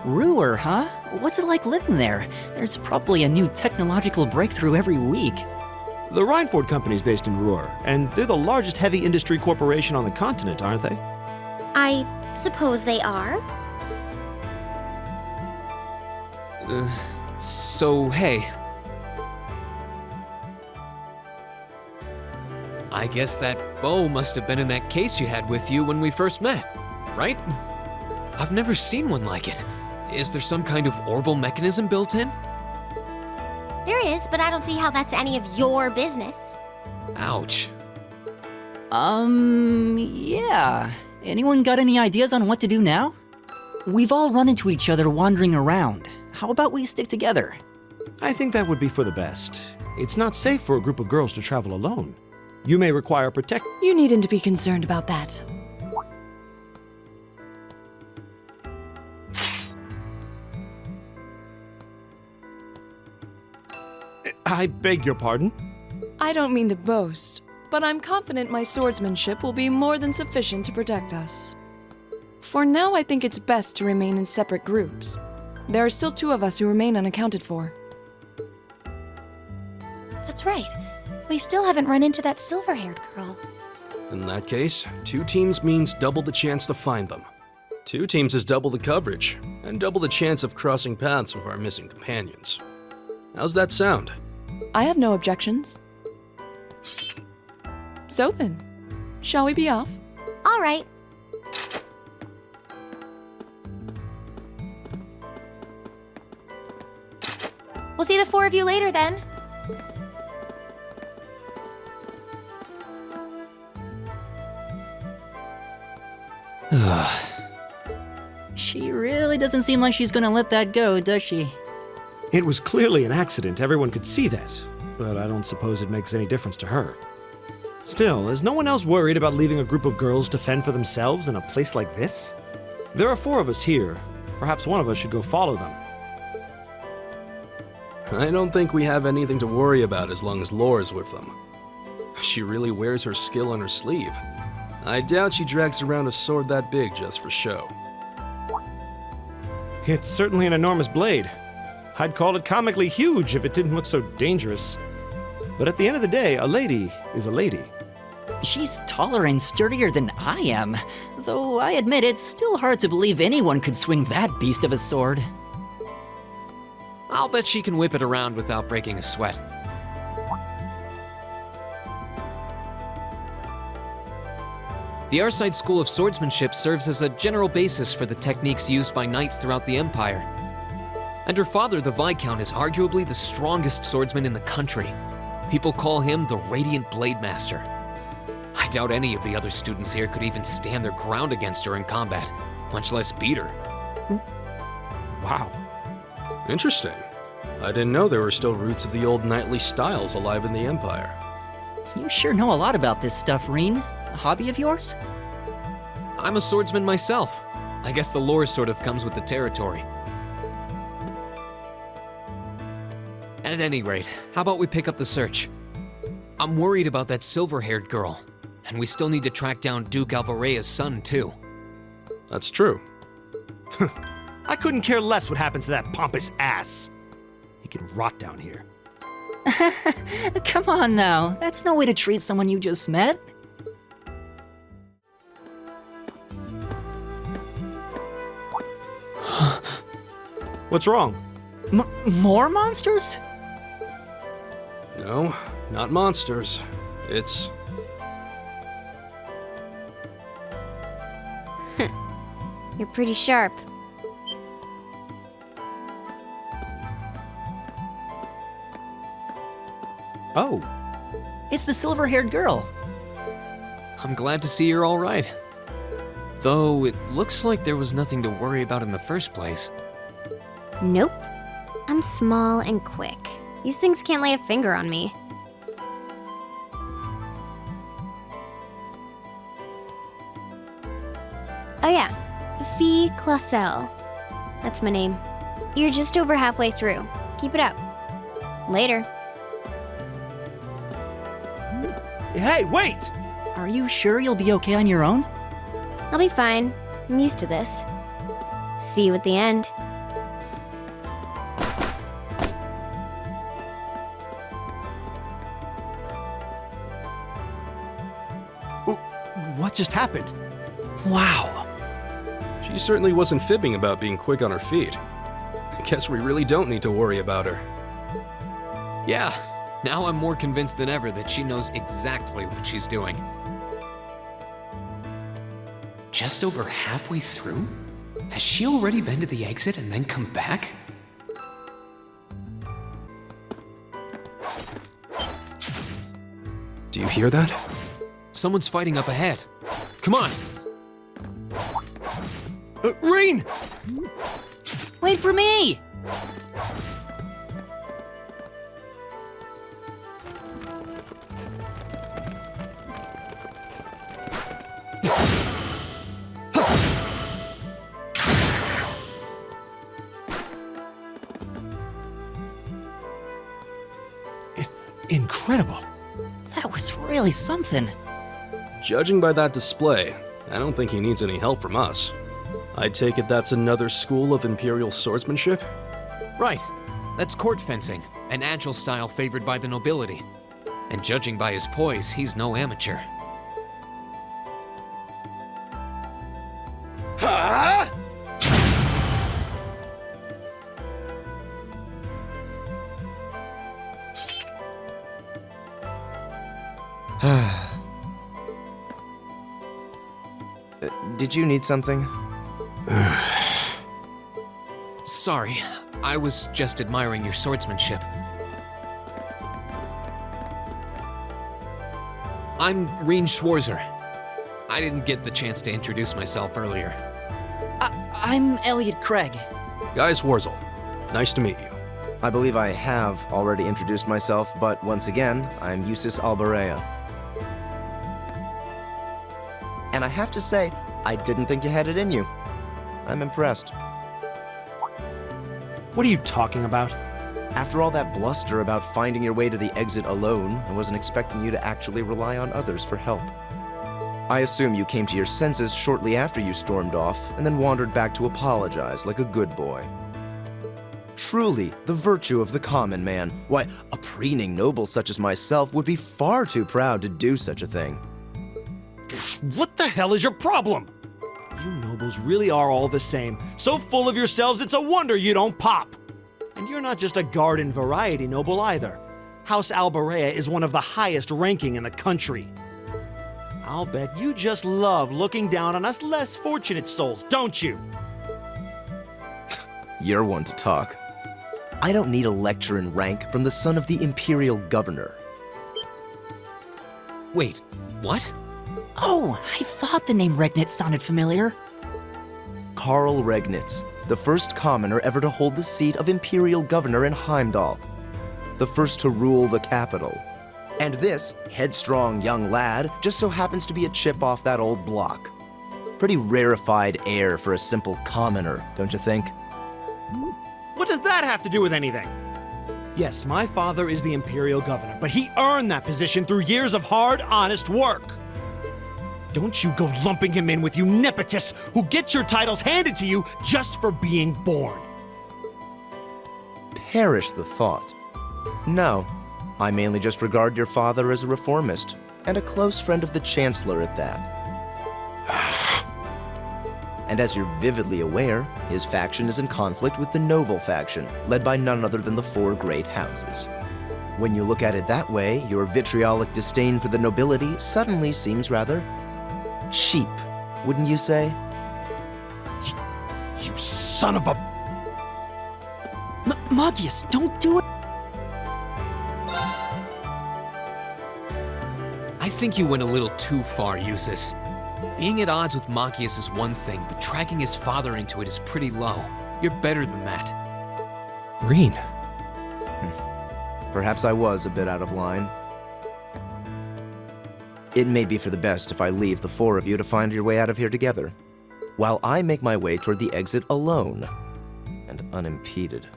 Ruhr, huh? What's it like living there? There's probably a new technological breakthrough every week. The Rhineford Company's based in Ruhr, and they're the largest heavy industry corporation on the continent, aren't they? I suppose they are. So, hey. I guess that bow must have been in that case you had with you when we first met, right? I've never seen one like it. Is there some kind of orbital mechanism built in? There is, but I don't see how that's any of your business. Ouch. Yeah. Anyone got any ideas on what to do now? We've all run into each other wandering around. How about we stick together? I think that would be for the best. It's not safe for a group of girls to travel alone. You may require protection. You needn't be concerned about that. I beg your pardon? I don't mean to boast, but I'm confident my swordsmanship will be more than sufficient to protect us. For now, I think it's best to remain in separate groups. There are still 2 of us who remain unaccounted for. That's right. We still haven't run into that silver-haired girl. In that case, 2 teams means double the chance to find them. 2 teams is double the coverage, and double the chance of crossing paths with our missing companions. How's that sound? I have no objections. So then, shall we be off? All right. We'll see the four of you later then. She really doesn't seem like she's gonna let that go, does she? It was clearly an accident, everyone could see that, but I don't suppose it makes any difference to her. Still, is no one else worried about leaving a group of girls to fend for themselves in a place like this? There are four of us here. Perhaps one of us should go follow them. I don't think we have anything to worry about as long as Laura's with them. She really wears her skill on her sleeve. I doubt she drags around a sword that big just for show. It's certainly an enormous blade. I'd call it comically huge if it didn't look so dangerous. But at the end of the day, a lady is a lady. She's taller and sturdier than I am, though I admit it's still hard to believe anyone could swing that beast of a sword. I'll bet she can whip it around without breaking a sweat. The Arside School of Swordsmanship serves as a general basis for the techniques used by knights throughout the Empire. And her father, the Viscount, is arguably the strongest swordsman in the country. People call him the Radiant Blade Master. I doubt any of the other students here could even stand their ground against her in combat, much less beat her. Wow. Interesting. I didn't know there were still roots of the old knightly styles alive in the Empire. You sure know a lot about this stuff, Reen. A hobby of yours? I'm a swordsman myself. I guess the lore sort of comes with the territory. At any rate, how about we pick up the search? I'm worried about that silver-haired girl, and we still need to track down Duke Albarea's son, too. That's true. I couldn't care less what happens to that pompous ass. He can rot down here. Come on now, that's no way to treat someone you just met. What's wrong? More monsters? No, not monsters. It's... You're pretty sharp. Oh. It's the silver-haired girl. I'm glad to see you're all right. Though it looks like there was nothing to worry about in the first place. Nope. I'm small and quick. These things can't lay a finger on me. Oh yeah, Fee Clausel. That's my name. You're just over halfway through. Keep it up. Later. Hey, wait! Are you sure you'll be okay on your own? I'll be fine. I'm used to this. See you at the end. What just happened? Wow. She certainly wasn't fibbing about being quick on her feet. I guess we really don't need to worry about her. Yeah, now I'm more convinced than ever that she knows exactly what she's doing. Just over halfway through? Has she already been to the exit and then come back? Do you hear that? Someone's fighting up ahead. Come on! Reen! Wait for me! Incredible. That was really something. Judging by that display, I don't think he needs any help from us. I take it that's another school of Imperial swordsmanship? Right. That's court fencing, an agile style favored by the nobility. And judging by his poise, he's no amateur. Huh? Did you need something? Sorry, I was just admiring your swordsmanship. I'm Reen Schwarzer. I didn't get the chance to introduce myself earlier. I'm Elliot Craig. Guy Swarzel. Nice to meet you. I believe I have already introduced myself, but once again, I'm Eusis Alberea. And I have to say, I didn't think you had it in you. I'm impressed. What are you talking about? After all that bluster about finding your way to the exit alone, I wasn't expecting you to actually rely on others for help. I assume you came to your senses shortly after you stormed off, and then wandered back to apologize like a good boy. Truly, the virtue of the common man. Why, a preening noble such as myself would be far too proud to do such a thing. What the hell is your problem? You nobles really are all the same. So full of yourselves, it's a wonder you don't pop. And you're not just a garden variety noble either. House Alberea is one of the highest ranking in the country. I'll bet you just love looking down on us less fortunate souls, don't you? You're one to talk. I don't need a lecture in rank from the son of the Imperial Governor. Wait, what? Oh, I thought the name Regnitz sounded familiar. Karl Regnitz, the first commoner ever to hold the seat of Imperial Governor in Heimdall. The first to rule the capital. And this headstrong young lad just so happens to be a chip off that old block. Pretty rarefied air for a simple commoner, don't you think? What does that have to do with anything? Yes, my father is the Imperial Governor, but he earned that position through years of hard, honest work. Don't you go lumping him in with you nepotists who get your titles handed to you just for being born. Perish the thought. No, I mainly just regard your father as a reformist, and a close friend of the Chancellor at that. And as you're vividly aware, his faction is in conflict with the noble faction, led by none other than the four great houses. When you look at it that way, your vitriolic disdain for the nobility suddenly seems rather cheap, wouldn't you say? You son of a... Magius, don't do it! I think you went a little too far, Eusis. Being at odds with Machias is one thing, but dragging his father into it is pretty low. You're better than that. Reen. Perhaps I was a bit out of line. It may be for the best if I leave the four of you to find your way out of here together, while I make my way toward the exit alone and unimpeded.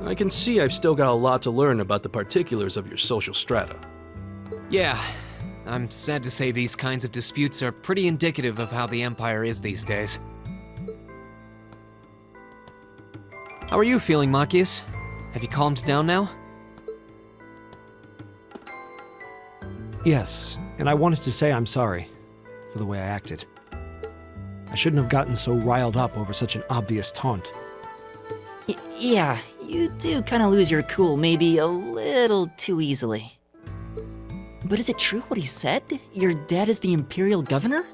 I can see I've still got a lot to learn about the particulars of your social strata. Yeah, I'm sad to say these kinds of disputes are pretty indicative of how the Empire is these days. How are you feeling, Machias? Have you calmed down now? Yes, and I wanted to say I'm sorry for the way I acted. I shouldn't have gotten so riled up over such an obvious taunt. Yeah, you do kind of lose your cool maybe a little too easily. But is it true what he said? Your dad is the Imperial Governor?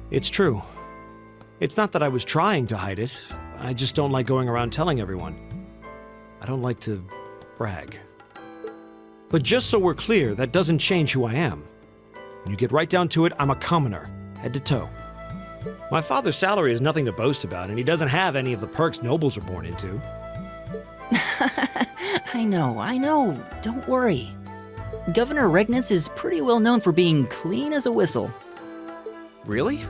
It's true. It's not that I was trying to hide it. I just don't like going around telling everyone. I don't like to brag. But just so we're clear, that doesn't change who I am. When you get right down to it, I'm a commoner, head to toe. My father's salary is nothing to boast about, and he doesn't have any of the perks nobles are born into. I know. Don't worry. Governor Regnitz is pretty well known for being clean as a whistle. Really?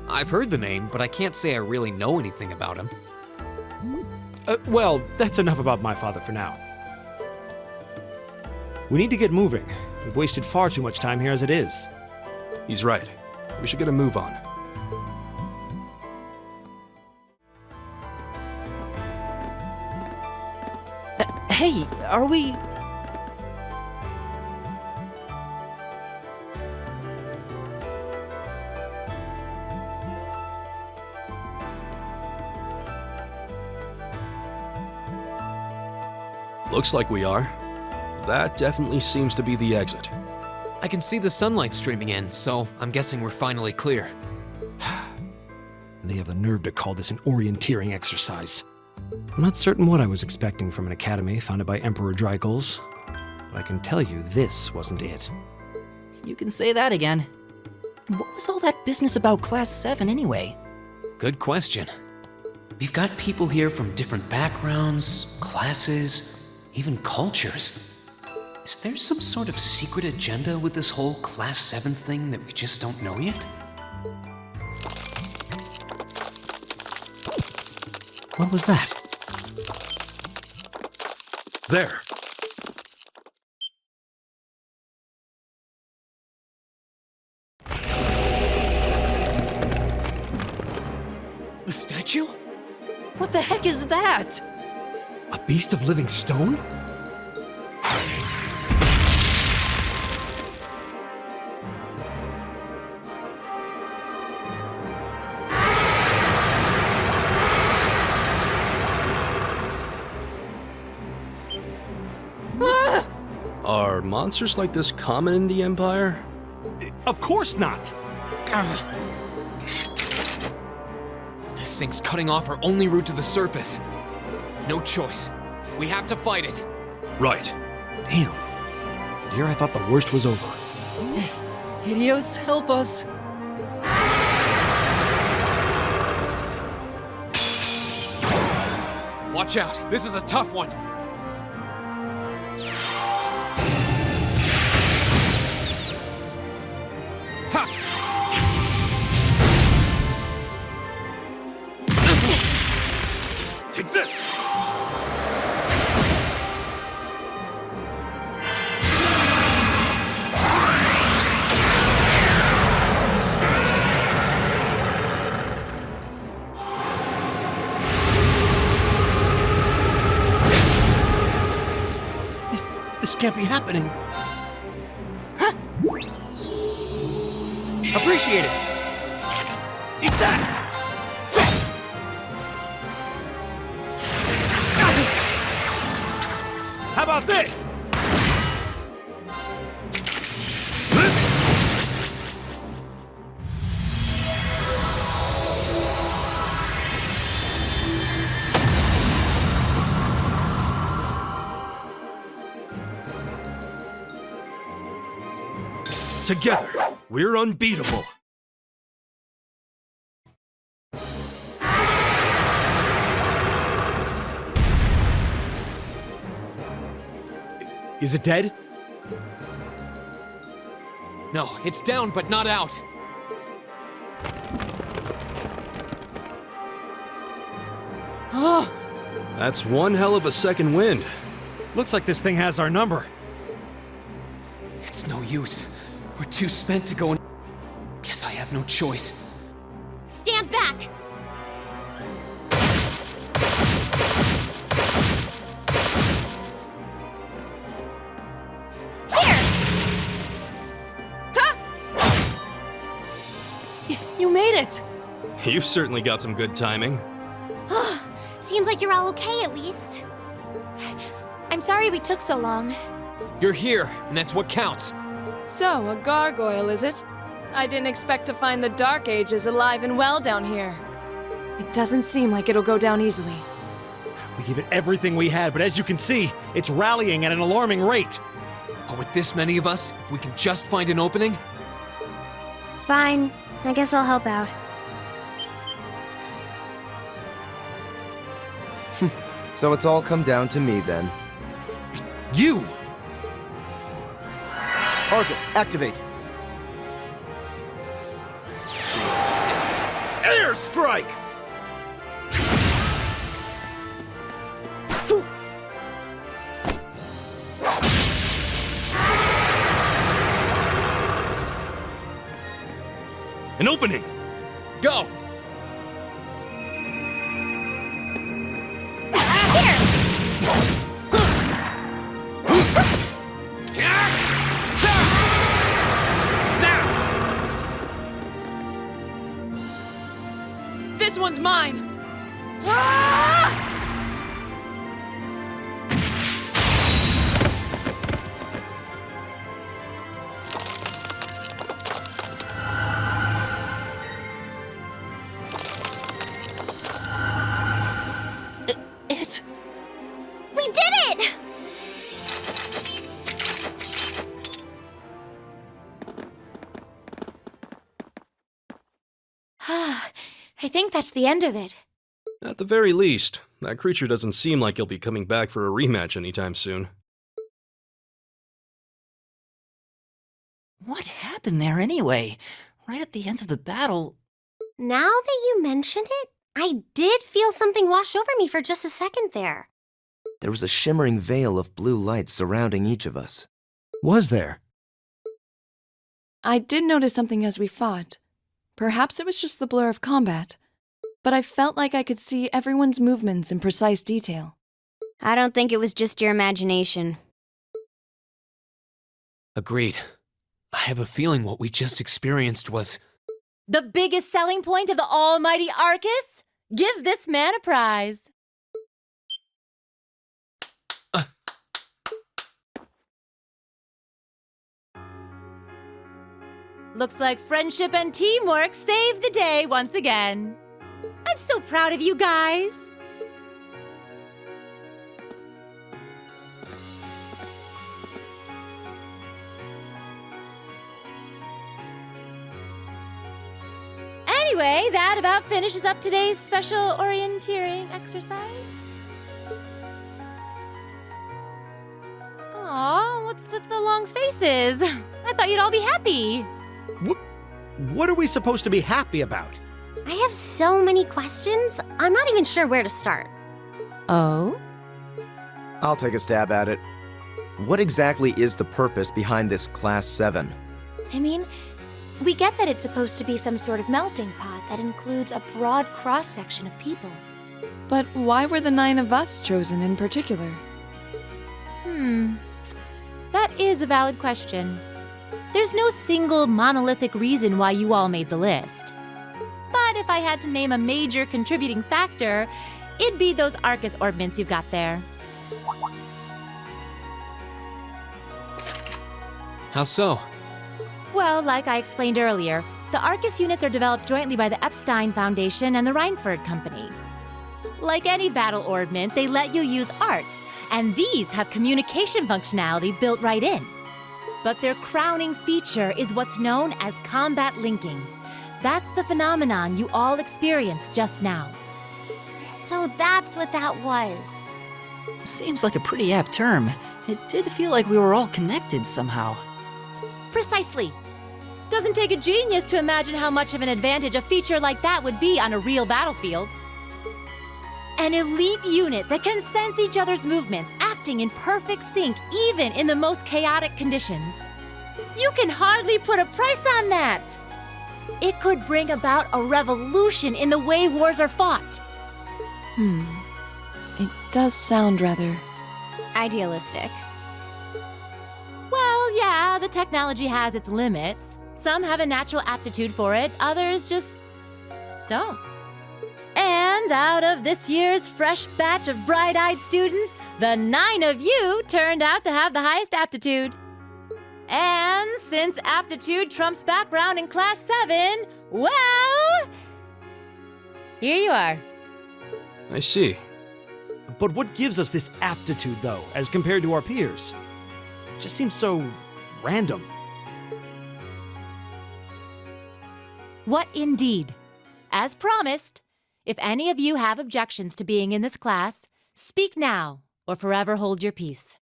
I've heard the name, but I can't say I really know anything about him. Well, that's enough about my father for now. We need to get moving. We've wasted far too much time here as it is. He's right. We should get a move on. Hey, are we... Looks like we are. That definitely seems to be the exit. I can see the sunlight streaming in, so I'm guessing we're finally clear. They have the nerve to call this an orienteering exercise. I'm not certain what I was expecting from an academy founded by Emperor Drykles, but I can tell you this wasn't it. You can say that again. And what was all that business about Class 7 anyway? Good question. We've got people here from different backgrounds, classes, even cultures. Is there some sort of secret agenda with this whole Class 7 thing that we just don't know yet? What was that? There. The statue? What the heck is that? A beast of living stone? Are monsters like this common in the Empire? Of course not! This thing's cutting off our only route to the surface. No choice. We have to fight it. Right. Damn. Dear, I thought the worst was over. Hideos, help us. Watch out. This is a tough one. Take this! This can't be happening. Appreciate it. Eat that. How about this? Together, we're unbeatable. Is it dead? No, it's down but not out. That's one hell of a second wind. Looks like this thing has our number. It's no use. We're too spent to go and... Guess I have no choice. Stand back! You made it! You've certainly got some good timing. Seems like you're all okay, at least. I'm sorry we took so long. You're here, and that's what counts. So, a gargoyle, is it? I didn't expect to find the Dark Ages alive and well down here. It doesn't seem like it'll go down easily. We gave it everything we had, but as you can see, it's rallying at an alarming rate. But with this many of us, if we can just find an opening... Fine. I guess I'll help out. So it's all come down to me then. You! Arcus, activate! Airstrike! An opening! Go! This one's mine! I think that's the end of it. At the very least, that creature doesn't seem like he'll be coming back for a rematch anytime soon. What happened there anyway? Right at the end of the battle. Now that you mention it, I did feel something wash over me for just a second there. There was a shimmering veil of blue light surrounding each of us. Was there? I did notice something as we fought. Perhaps it was just the blur of combat, but I felt like I could see everyone's movements in precise detail. I don't think it was just your imagination. Agreed. I have a feeling what we just experienced was... The biggest selling point of the almighty Arcus? Give this man a prize. Looks like friendship and teamwork saved the day once again. I'm so proud of you guys. Anyway, that about finishes up today's special orienteering exercise. Aw, what's with the long faces? I thought you'd all be happy. What are we supposed to be happy about? I have so many questions, I'm not even sure where to start. Oh? I'll take a stab at it. What exactly is the purpose behind this Class 7? I mean, we get that it's supposed to be some sort of melting pot that includes a broad cross-section of people. But why were the 9 of us chosen in particular? That is a valid question. There's no single monolithic reason why you all made the list. But if I had to name a major contributing factor, it'd be those Arcus orbments you've got there. How so? Well, like I explained earlier, the Arcus units are developed jointly by the Epstein Foundation and the Reinford Company. Like any battle orbment, they let you use arts, and these have communication functionality built right in. But their crowning feature is what's known as combat linking. That's the phenomenon you all experienced just now. So that's what that was. Seems like a pretty apt term. It did feel like we were all connected somehow. Precisely. Doesn't take a genius to imagine how much of an advantage a feature like that would be on a real battlefield. An elite unit that can sense each other's movements, acting in perfect sync even in the most chaotic conditions. You can hardly put a price on that. It could bring about a revolution in the way wars are fought. It does sound rather idealistic. Well, yeah, the technology has its limits. Some have a natural aptitude for it, others just don't. And out of this year's fresh batch of bright-eyed students, the 9 of you turned out to have the highest aptitude. And since aptitude trumps background in Class 7, well, here you are. I see. But what gives us this aptitude, though, as compared to our peers? Just seems so random. What indeed? As promised, if any of you have objections to being in this class, speak now or forever hold your peace.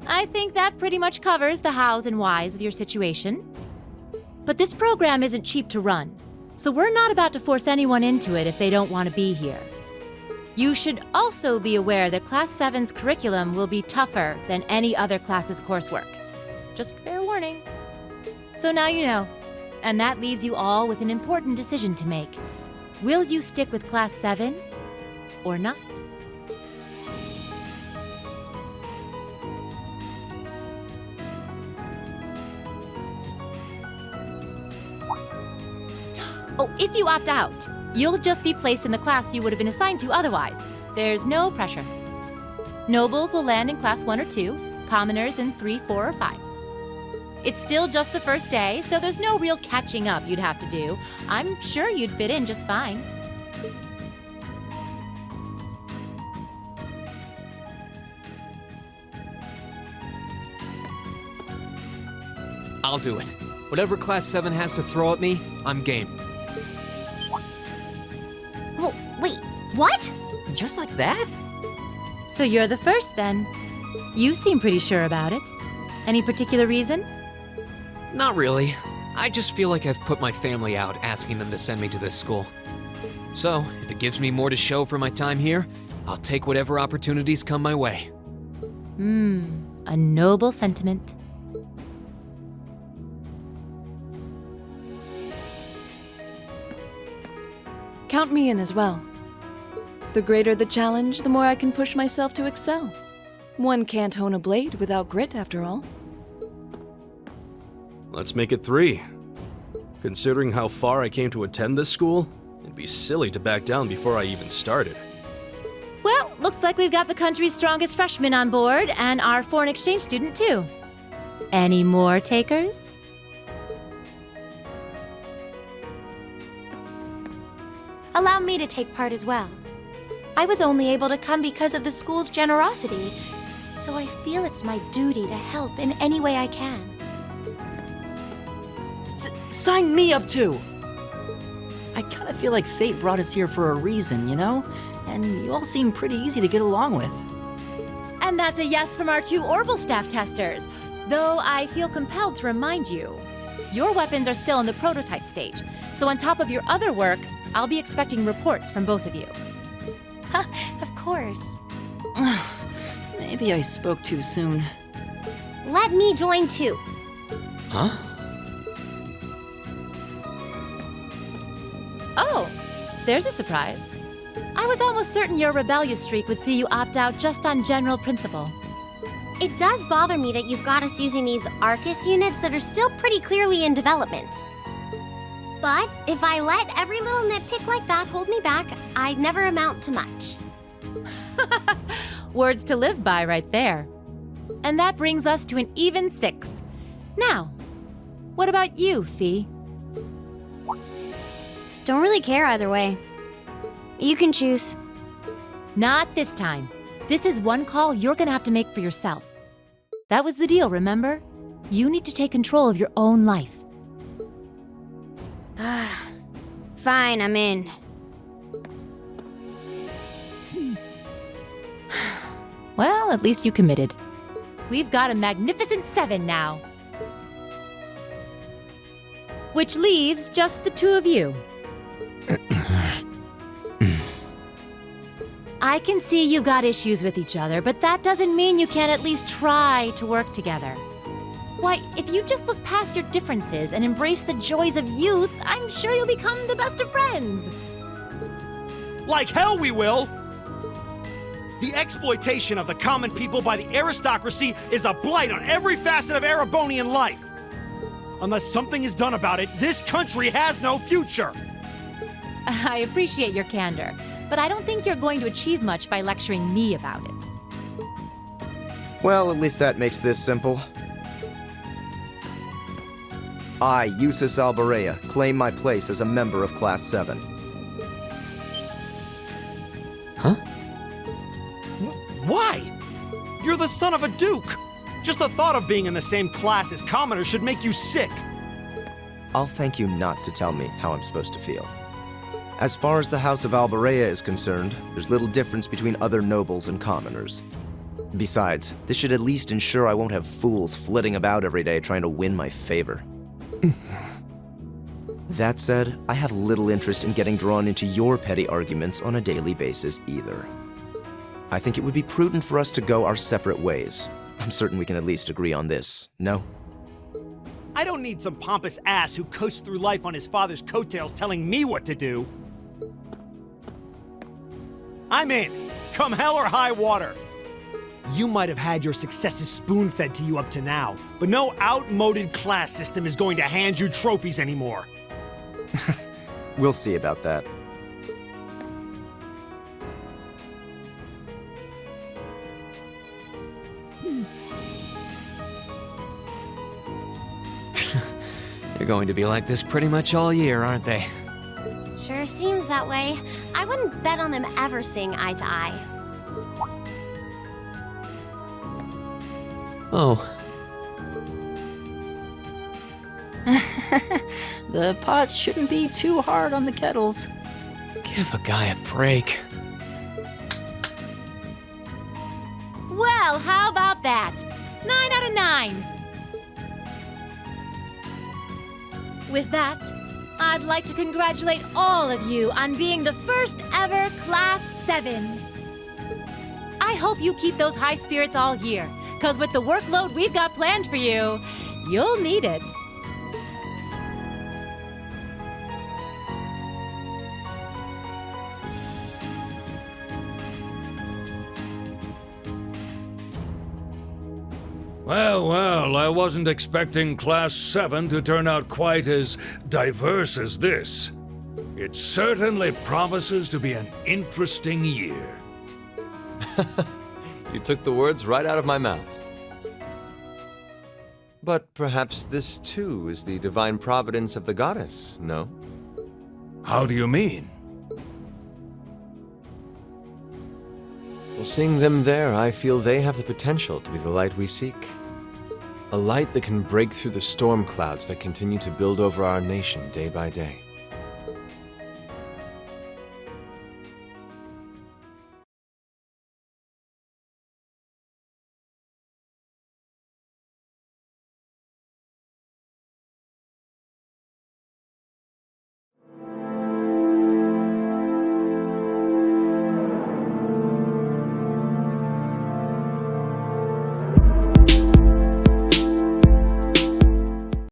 I think that pretty much covers the hows and whys of your situation. But this program isn't cheap to run, so we're not about to force anyone into it if they don't want to be here. You should also be aware that Class 7's curriculum will be tougher than any other class's coursework. Just fair warning. So now you know, and that leaves you all with an important decision to make. Will you stick with Class 7 or not? Oh, if you opt out, you'll just be placed in the class you would have been assigned to otherwise. There's no pressure. Nobles will land in Class 1 or 2, commoners in 3, 4, or 5. It's still just the first day, so there's no real catching up you'd have to do. I'm sure you'd fit in just fine. I'll do it. Whatever Class 7 has to throw at me, I'm game. Oh, wait, what? Just like that? So you're the first then. You seem pretty sure about it. Any particular reason? Not really. I just feel like I've put my family out asking them to send me to this school. So, if it gives me more to show for my time here, I'll take whatever opportunities come my way. A noble sentiment. Count me in as well. The greater the challenge, the more I can push myself to excel. One can't hone a blade without grit, after all. Let's make it 3. Considering how far I came to attend this school, it'd be silly to back down before I even started. Well, looks like we've got the country's strongest freshman on board, and our foreign exchange student, too. Any more takers? Allow me to take part as well. I was only able to come because of the school's generosity, so I feel it's my duty to help in any way I can. Sign me up too! I kinda feel like fate brought us here for a reason, you know? And you all seem pretty easy to get along with. And that's a yes from our 2 Orbital staff testers. Though I feel compelled to remind you, your weapons are still in the prototype stage. So on top of your other work, I'll be expecting reports from both of you. Of course. Maybe I spoke too soon. Let me join too. Huh? Oh, there's a surprise. I was almost certain your rebellious streak would see you opt out just on general principle. It does bother me that you've got us using these Arcus units that are still pretty clearly in development. But if I let every little nitpick like that hold me back, I'd never amount to much. Words to live by right there. And that brings us to an even 6. Now, what about you, Fee? Don't really care either way. You can choose. Not this time. This is one call you're gonna have to make for yourself. That was the deal, remember? You need to take control of your own life. Fine, I'm in. Well, at least you committed. We've got a magnificent 7 now. Which leaves just the 2 of you. I can see you've got issues with each other, but that doesn't mean you can't at least try to work together. Why, if you just look past your differences and embrace the joys of youth, I'm sure you'll become the best of friends. Like hell we will! The exploitation of the common people by the aristocracy is a blight on every facet of Erebonian life. Unless something is done about it, this country has no future. I appreciate your candor, but I don't think you're going to achieve much by lecturing me about it. Well, at least that makes this simple. I, Eustace Albarea, claim my place as a member of Class 7. Huh? Why? You're the son of a duke. Just the thought of being in the same class as commoners should make you sick. I'll thank you not to tell me how I'm supposed to feel. As far as the House of Albarea is concerned, there's little difference between other nobles and commoners. Besides, this should at least ensure I won't have fools flitting about every day trying to win my favor. That said, I have little interest in getting drawn into your petty arguments on a daily basis either. I think it would be prudent for us to go our separate ways. I'm certain we can at least agree on this, no? I don't need some pompous ass who coasts through life on his father's coattails telling me what to do. I'm in, come hell or high water. You might have had your successes spoon-fed to you up to now, but no outmoded class system is going to hand you trophies anymore. We'll see about that. They're going to be like this pretty much all year, aren't they? Sure seems that way. I wouldn't bet on them ever seeing eye to eye. Oh. The pots shouldn't be too hard on the kettles. Give a guy a break. Well, how about that? 9 out of 9. With that, I'd like to congratulate all of you on being the first ever Class 7. I hope you keep those high spirits all year, because with the workload we've got planned for you, you'll need it. Well, I wasn't expecting Class 7 to turn out quite as diverse as this. It certainly promises to be an interesting year. You took the words right out of my mouth. But perhaps this too is the divine providence of the goddess, no? How do you mean? Well, seeing them there, I feel they have the potential to be the light we seek. A light that can break through the storm clouds that continue to build over our nation day by day.